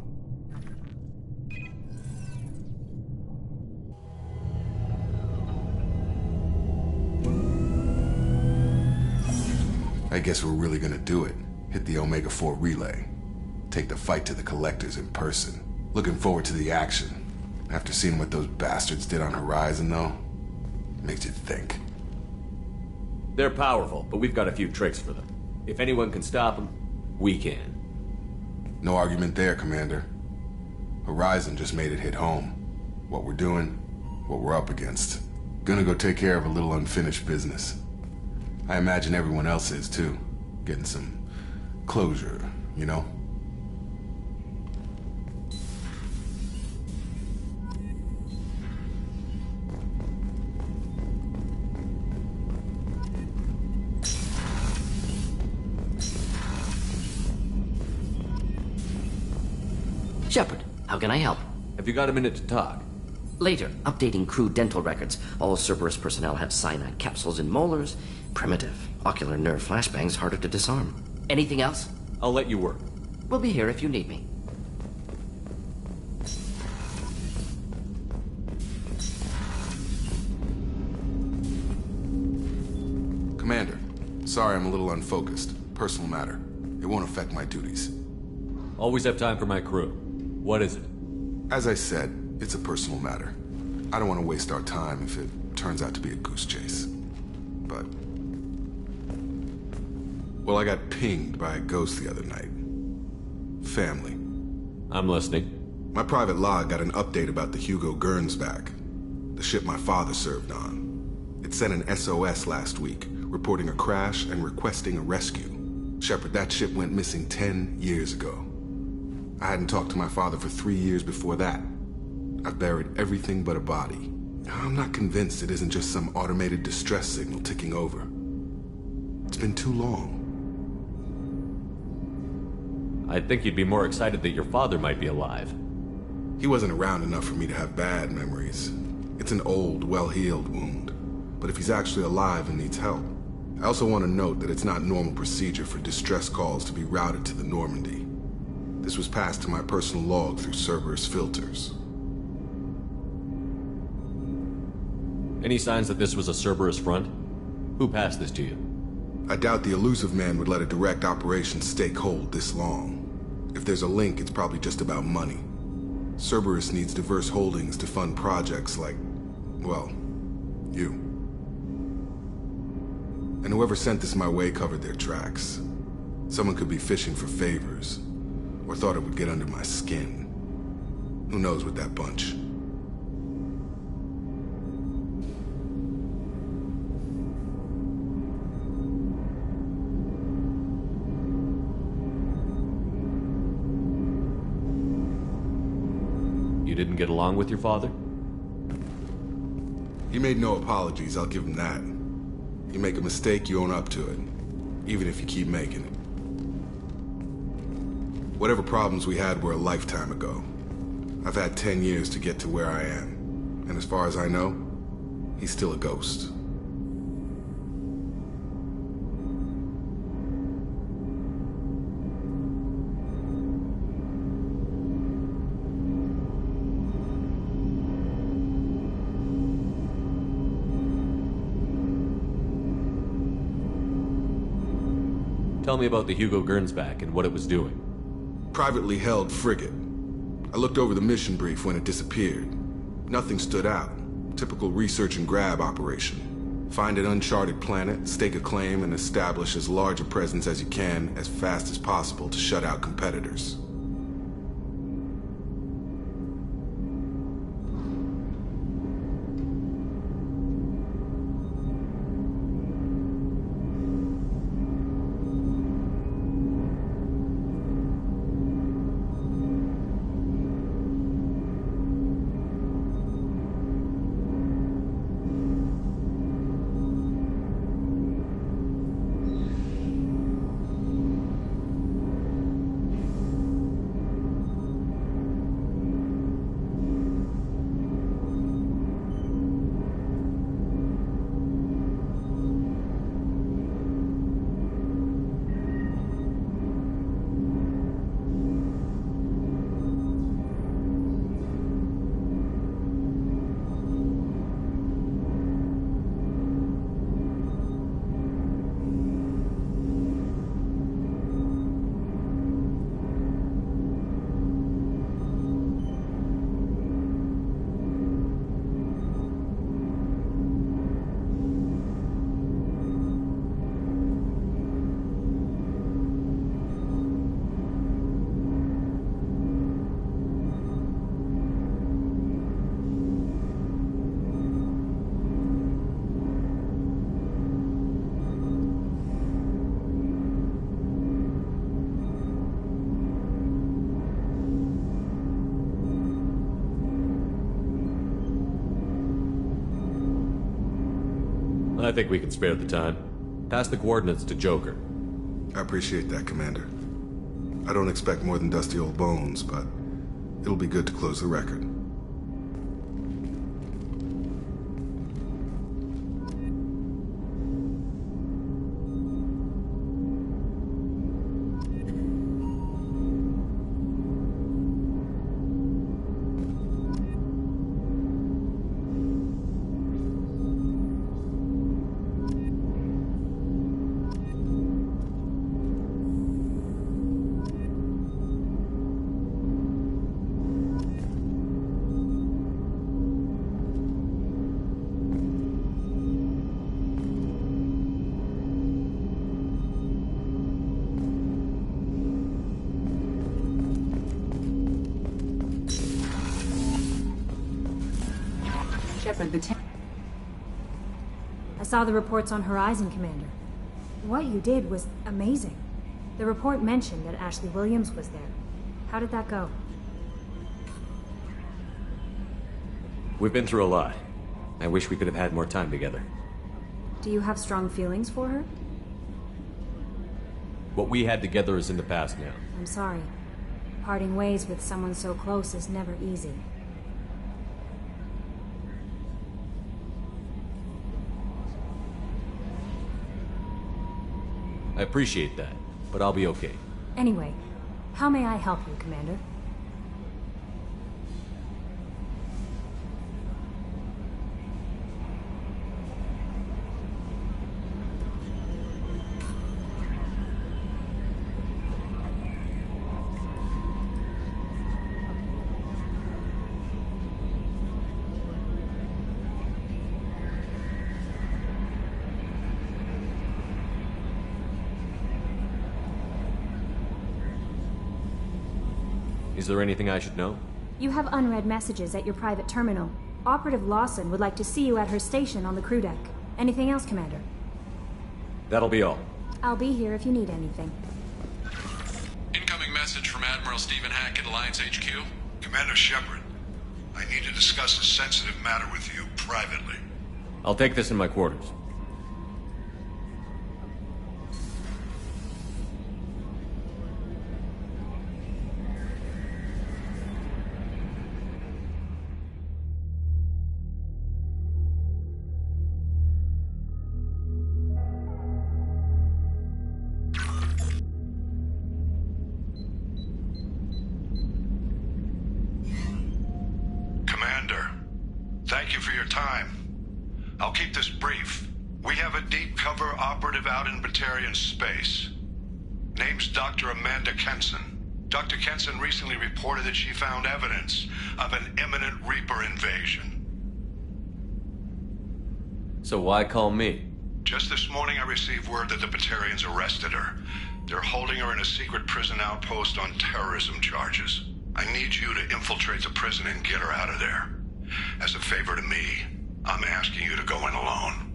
I guess we're really gonna do it. Hit the Omega-4 relay. Take the fight to the Collectors in person. Looking forward to the action. After seeing what those bastards did on Horizon, though, makes you think. They're powerful, but we've got a few tricks for them. If anyone can stop them, we can. No argument there, Commander. Horizon just made it hit home. What we're doing, what we're up against. Gonna go take care of a little unfinished business. I imagine everyone else is, too. Getting some closure, you know? Shepard, how can I help? Have you got a minute to talk? Later, updating crew dental records. All Cerberus personnel have cyanide capsules in molars. Primitive. Ocular nerve flashbangs harder to disarm. Anything else? I'll let you work. We'll be here if you need me. Commander, sorry I'm a little unfocused. Personal matter. It won't affect my duties. Always have time for my crew. What is it? As I said, it's a personal matter. I don't want to waste our time if it turns out to be a goose chase. But... well, I got pinged by a ghost the other night. Family. I'm listening. My private log got an update about the Hugo Gernsback, the ship my father served on. It sent an SOS last week, reporting a crash and requesting a rescue. Shepard, that ship went missing 10 years ago. I hadn't talked to my father for 3 years before that. I've buried everything but a body. I'm not convinced it isn't just some automated distress signal ticking over. It's been too long. I'd think you'd be more excited that your father might be alive. He wasn't around enough for me to have bad memories. It's an old, well-healed wound. But if he's actually alive and needs help, I also want to note that it's not normal procedure for distress calls to be routed to the Normandy. This was passed to my personal log through Cerberus filters. Any signs that this was a Cerberus front? Who passed this to you? I doubt the elusive man would let a direct operation stake hold this long. If there's a link, it's probably just about money. Cerberus needs diverse holdings to fund projects like, well, you. And whoever sent this my way covered their tracks. Someone could be fishing for favors, or thought it would get under my skin. Who knows with that bunch? You didn't get along with your father? He made no apologies, I'll give him that. You make a mistake, you own up to it. Even if you keep making it. Whatever problems we had were a lifetime ago. I've had 10 years to get to where I am. And as far as I know, he's still a ghost. Tell me about the Hugo Gernsback and what it was doing. Privately held frigate. I looked over the mission brief when it disappeared. Nothing stood out. Typical research and grab operation. Find an uncharted planet, stake a claim, and establish as large a presence as you can as fast as possible to shut out competitors. think we can spare the time. Pass the coordinates to Joker. I appreciate that, Commander. I don't expect more than dusty old bones, but it'll be good to close the record. Shepard, I saw the reports on Horizon, Commander. What you did was amazing. The report mentioned that Ashley Williams was there. How did that go? We've been through a lot. I wish we could have had more time together. Do you have strong feelings for her? What we had together is in the past now. I'm sorry. Parting ways with someone so close is never easy. I appreciate that, but I'll be okay. Anyway, how may I help you, Commander? Is there anything I should know? You have unread messages at your private terminal. Operative Lawson would like to see you at her station on the crew deck. Anything else, Commander? That'll be all. I'll be here if you need anything. Incoming message from Admiral Stephen Hackett, Alliance HQ. Commander Shepard, I need to discuss a sensitive matter with you privately. I'll take this in my quarters. Thank you for your time. I'll keep this brief. We have a deep cover operative out in Batarian space. Name's Dr. Amanda Kenson. Dr. Kenson recently reported that she found evidence of an imminent Reaper invasion. So why call me? Just this morning I received word that the Batarians arrested her. They're holding her in a secret prison outpost on terrorism charges. I need you to infiltrate the prison and get her out of there. As a favor to me, I'm asking you to go in alone.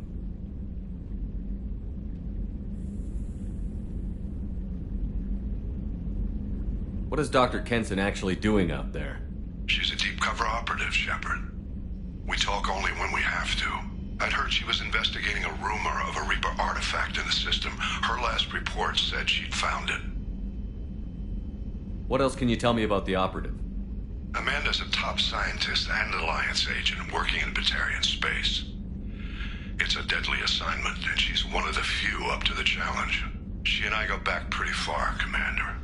What is Dr. Kenson actually doing out there? She's a deep cover operative, Shepard. We talk only when we have to. I'd heard she was investigating a rumor of a Reaper artifact in the system. Her last report said she'd found it. What else can you tell me about the operative? Amanda's a top scientist and Alliance agent working in Batarian space. It's a deadly assignment, and she's one of the few up to the challenge. She and I go back pretty far, Commander.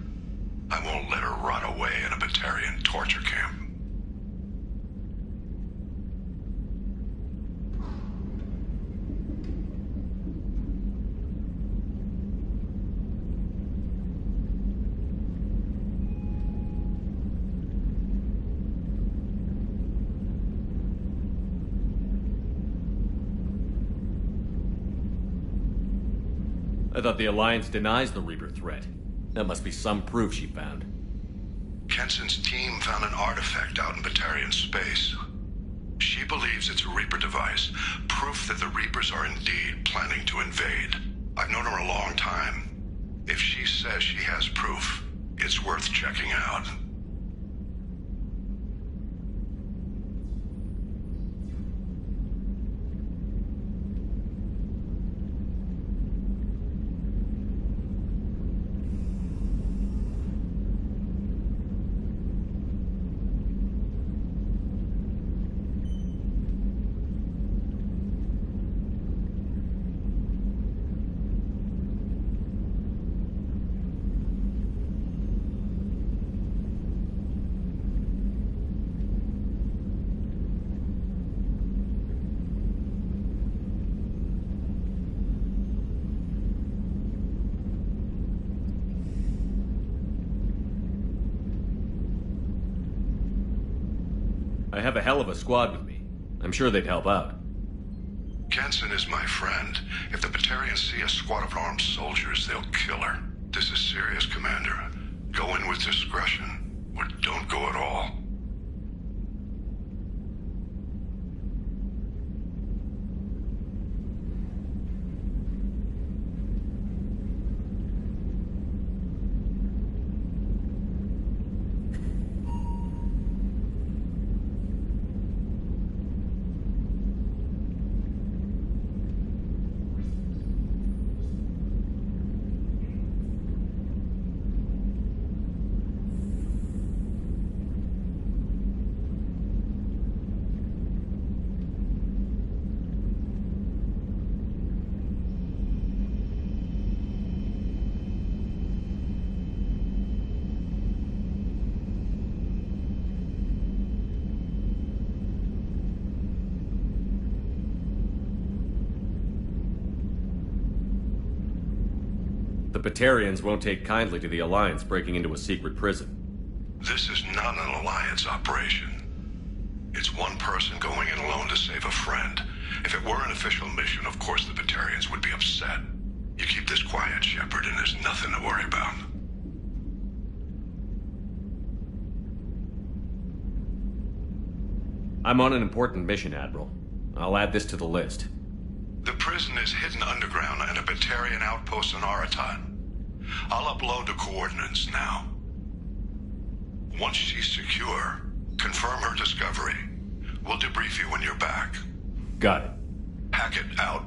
I won't let her rot away in a Batarian torture camp. I thought the Alliance denies the Reaper threat. That must be some proof she found. Kenson's team found an artifact out in Batarian space. She believes it's a Reaper device, proof that the Reapers are indeed planning to invade. I've known her a long time. If she says she has proof, it's worth checking out. I have a hell of a squad with me. I'm sure they'd help out. Kenson is my friend. If the Batarians see a squad of armed soldiers, they'll kill her. This is serious, Commander. Go in with discretion, or don't go at all. The Batarians won't take kindly to the Alliance breaking into a secret prison. This is not an Alliance operation. It's one person going in alone to save a friend. If it were an official mission, of course the Batarians would be upset. You keep this quiet, Shepard, and there's nothing to worry about. I'm on an important mission, Admiral. I'll add this to the list. The prison is hidden underground at a Batarian outpost on Aratat. I'll upload the coordinates now. Once she's secure, confirm her discovery. We'll debrief you when you're back. Got it. Hackett out.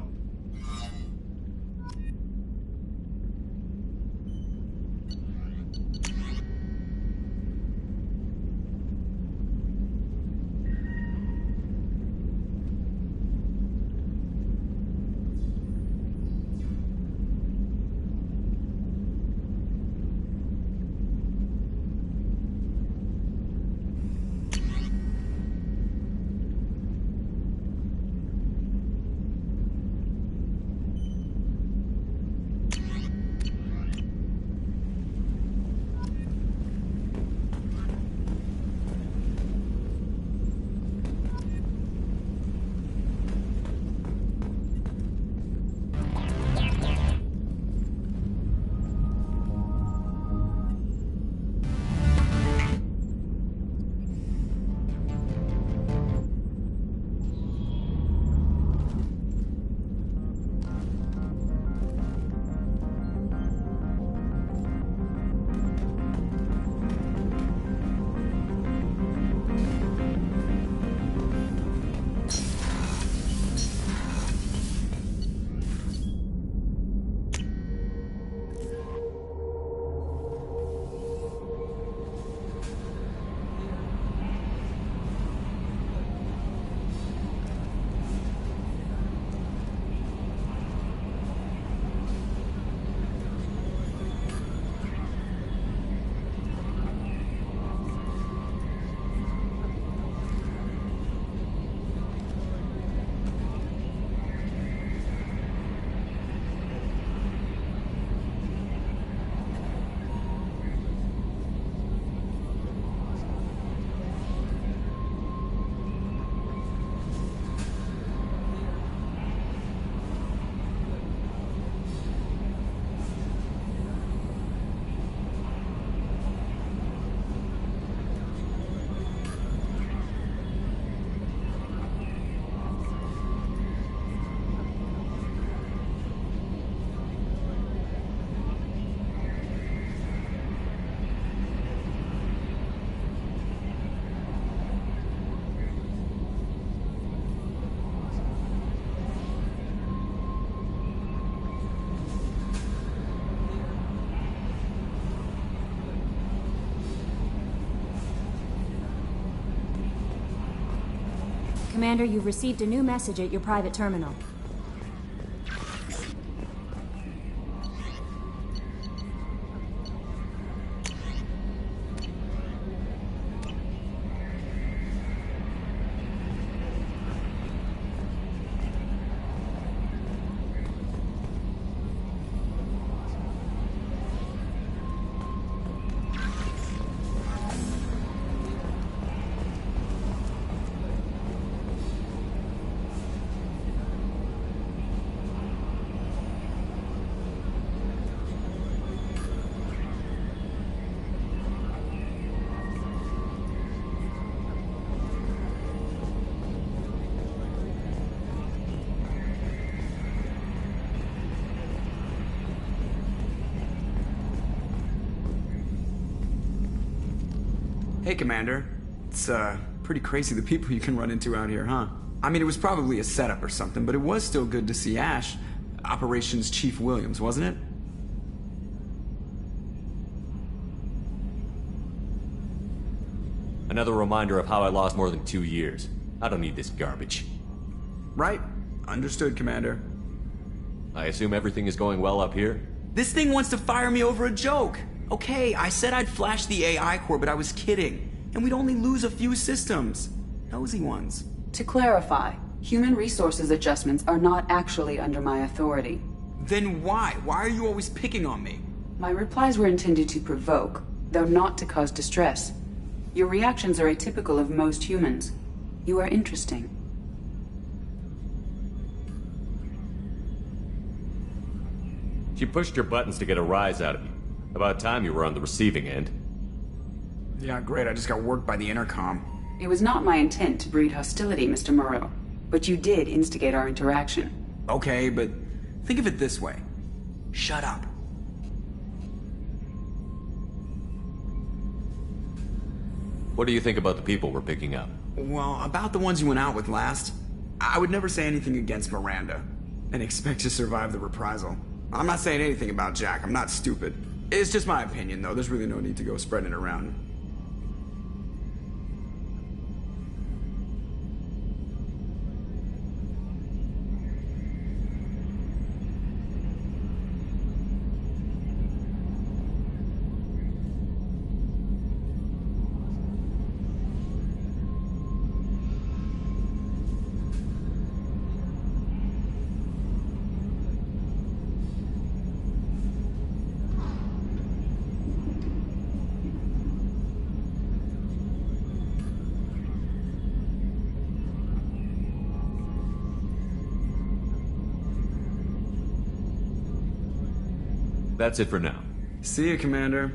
Commander, you've received a new message at your private terminal. Hey, Commander. It's, pretty crazy the people you can run into out here, huh? I mean, it was probably a setup or something, but it was still good to see Ash. Operations Chief Williams, wasn't it? Another reminder of how I lost more than 2 years. I don't need this garbage. Right. Understood, Commander. I assume everything is going well up here? This thing wants to fire me over a joke. Okay, I said I'd flash the AI core, but I was kidding. And we'd only lose a few systems. Nosy ones. To clarify, human resources adjustments are not actually under my authority. Then why? Why are you always picking on me? My replies were intended to provoke, though not to cause distress. Your reactions are atypical of most humans. You are interesting. She pushed your buttons to get a rise out of you. About time you were on the receiving end. Yeah, great. I just got worked by the intercom. It was not my intent to breed hostility, Mr. Moreau, but you did instigate our interaction. Okay, but think of it this way. Shut up. What do you think about the people we're picking up? Well, about the ones you went out with last, I would never say anything against Miranda and expect to survive the reprisal. I'm not saying anything about Jack. I'm not stupid. It's just my opinion, though. There's really no need to go spreading it around. That's it for now. See you, Commander.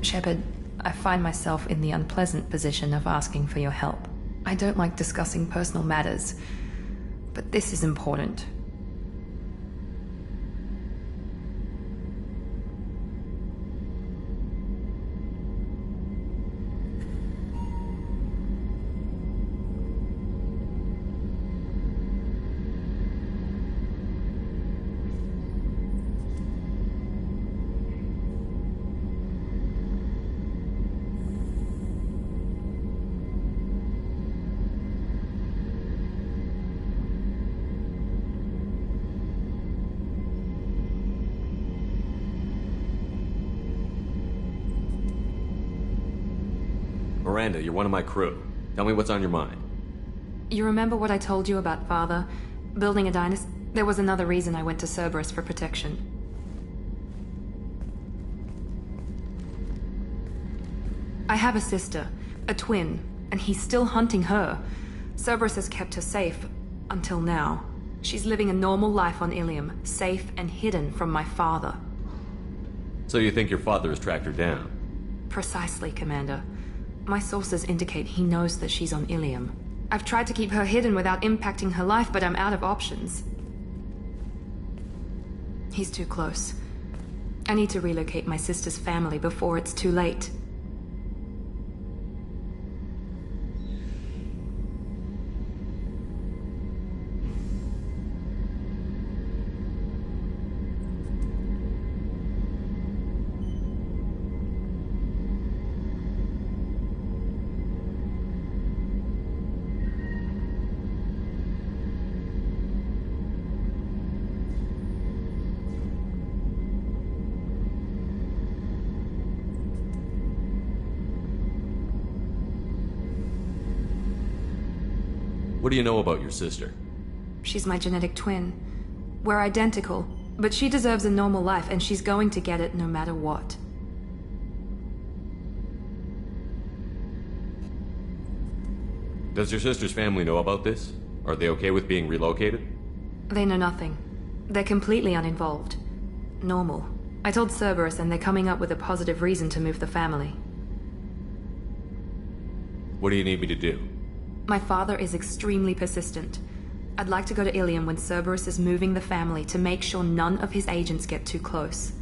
Shepard, I find myself in the unpleasant position of asking for your help. I don't like discussing personal matters, but this is important. Miranda, you're one of my crew. Tell me what's on your mind. You remember what I told you about Father? Building a dynasty? There was another reason I went to Cerberus for protection. I have a sister, a twin, and he's still hunting her. Cerberus has kept her safe, until now. She's living a normal life on Ilium, safe and hidden from my father. So you think your father has tracked her down? Precisely, Commander. My sources indicate he knows that she's on Ilium. I've tried to keep her hidden without impacting her life, but I'm out of options. He's too close. I need to relocate my sister's family before it's too late. What do you know about your sister? She's my genetic twin. We're identical, but she deserves a normal life, and she's going to get it no matter what. Does your sister's family know about this? Are they okay with being relocated? They know nothing. They're completely uninvolved. Normal. I told Cerberus, and they're coming up with a positive reason to move the family. What do you need me to do? My father is extremely persistent. I'd like to go to Ilium when Cerberus is moving the family to make sure none of his agents get too close.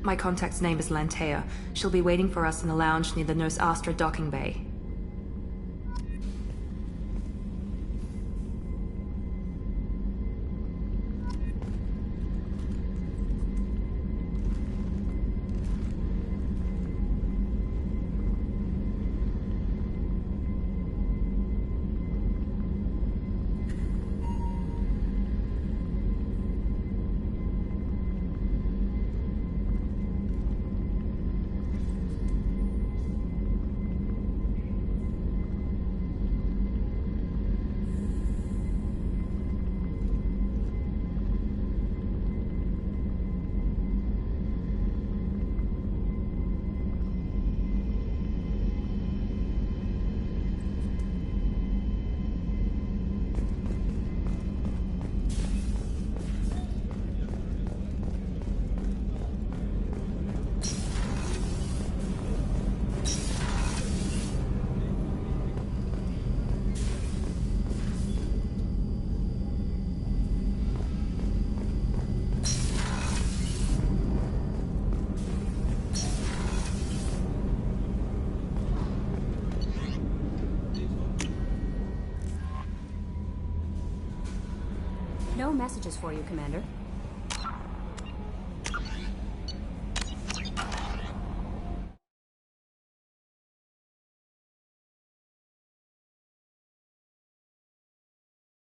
My contact's name is Lantea. She'll be waiting for us in the lounge near the Nos Astra docking bay. No messages for you, Commander.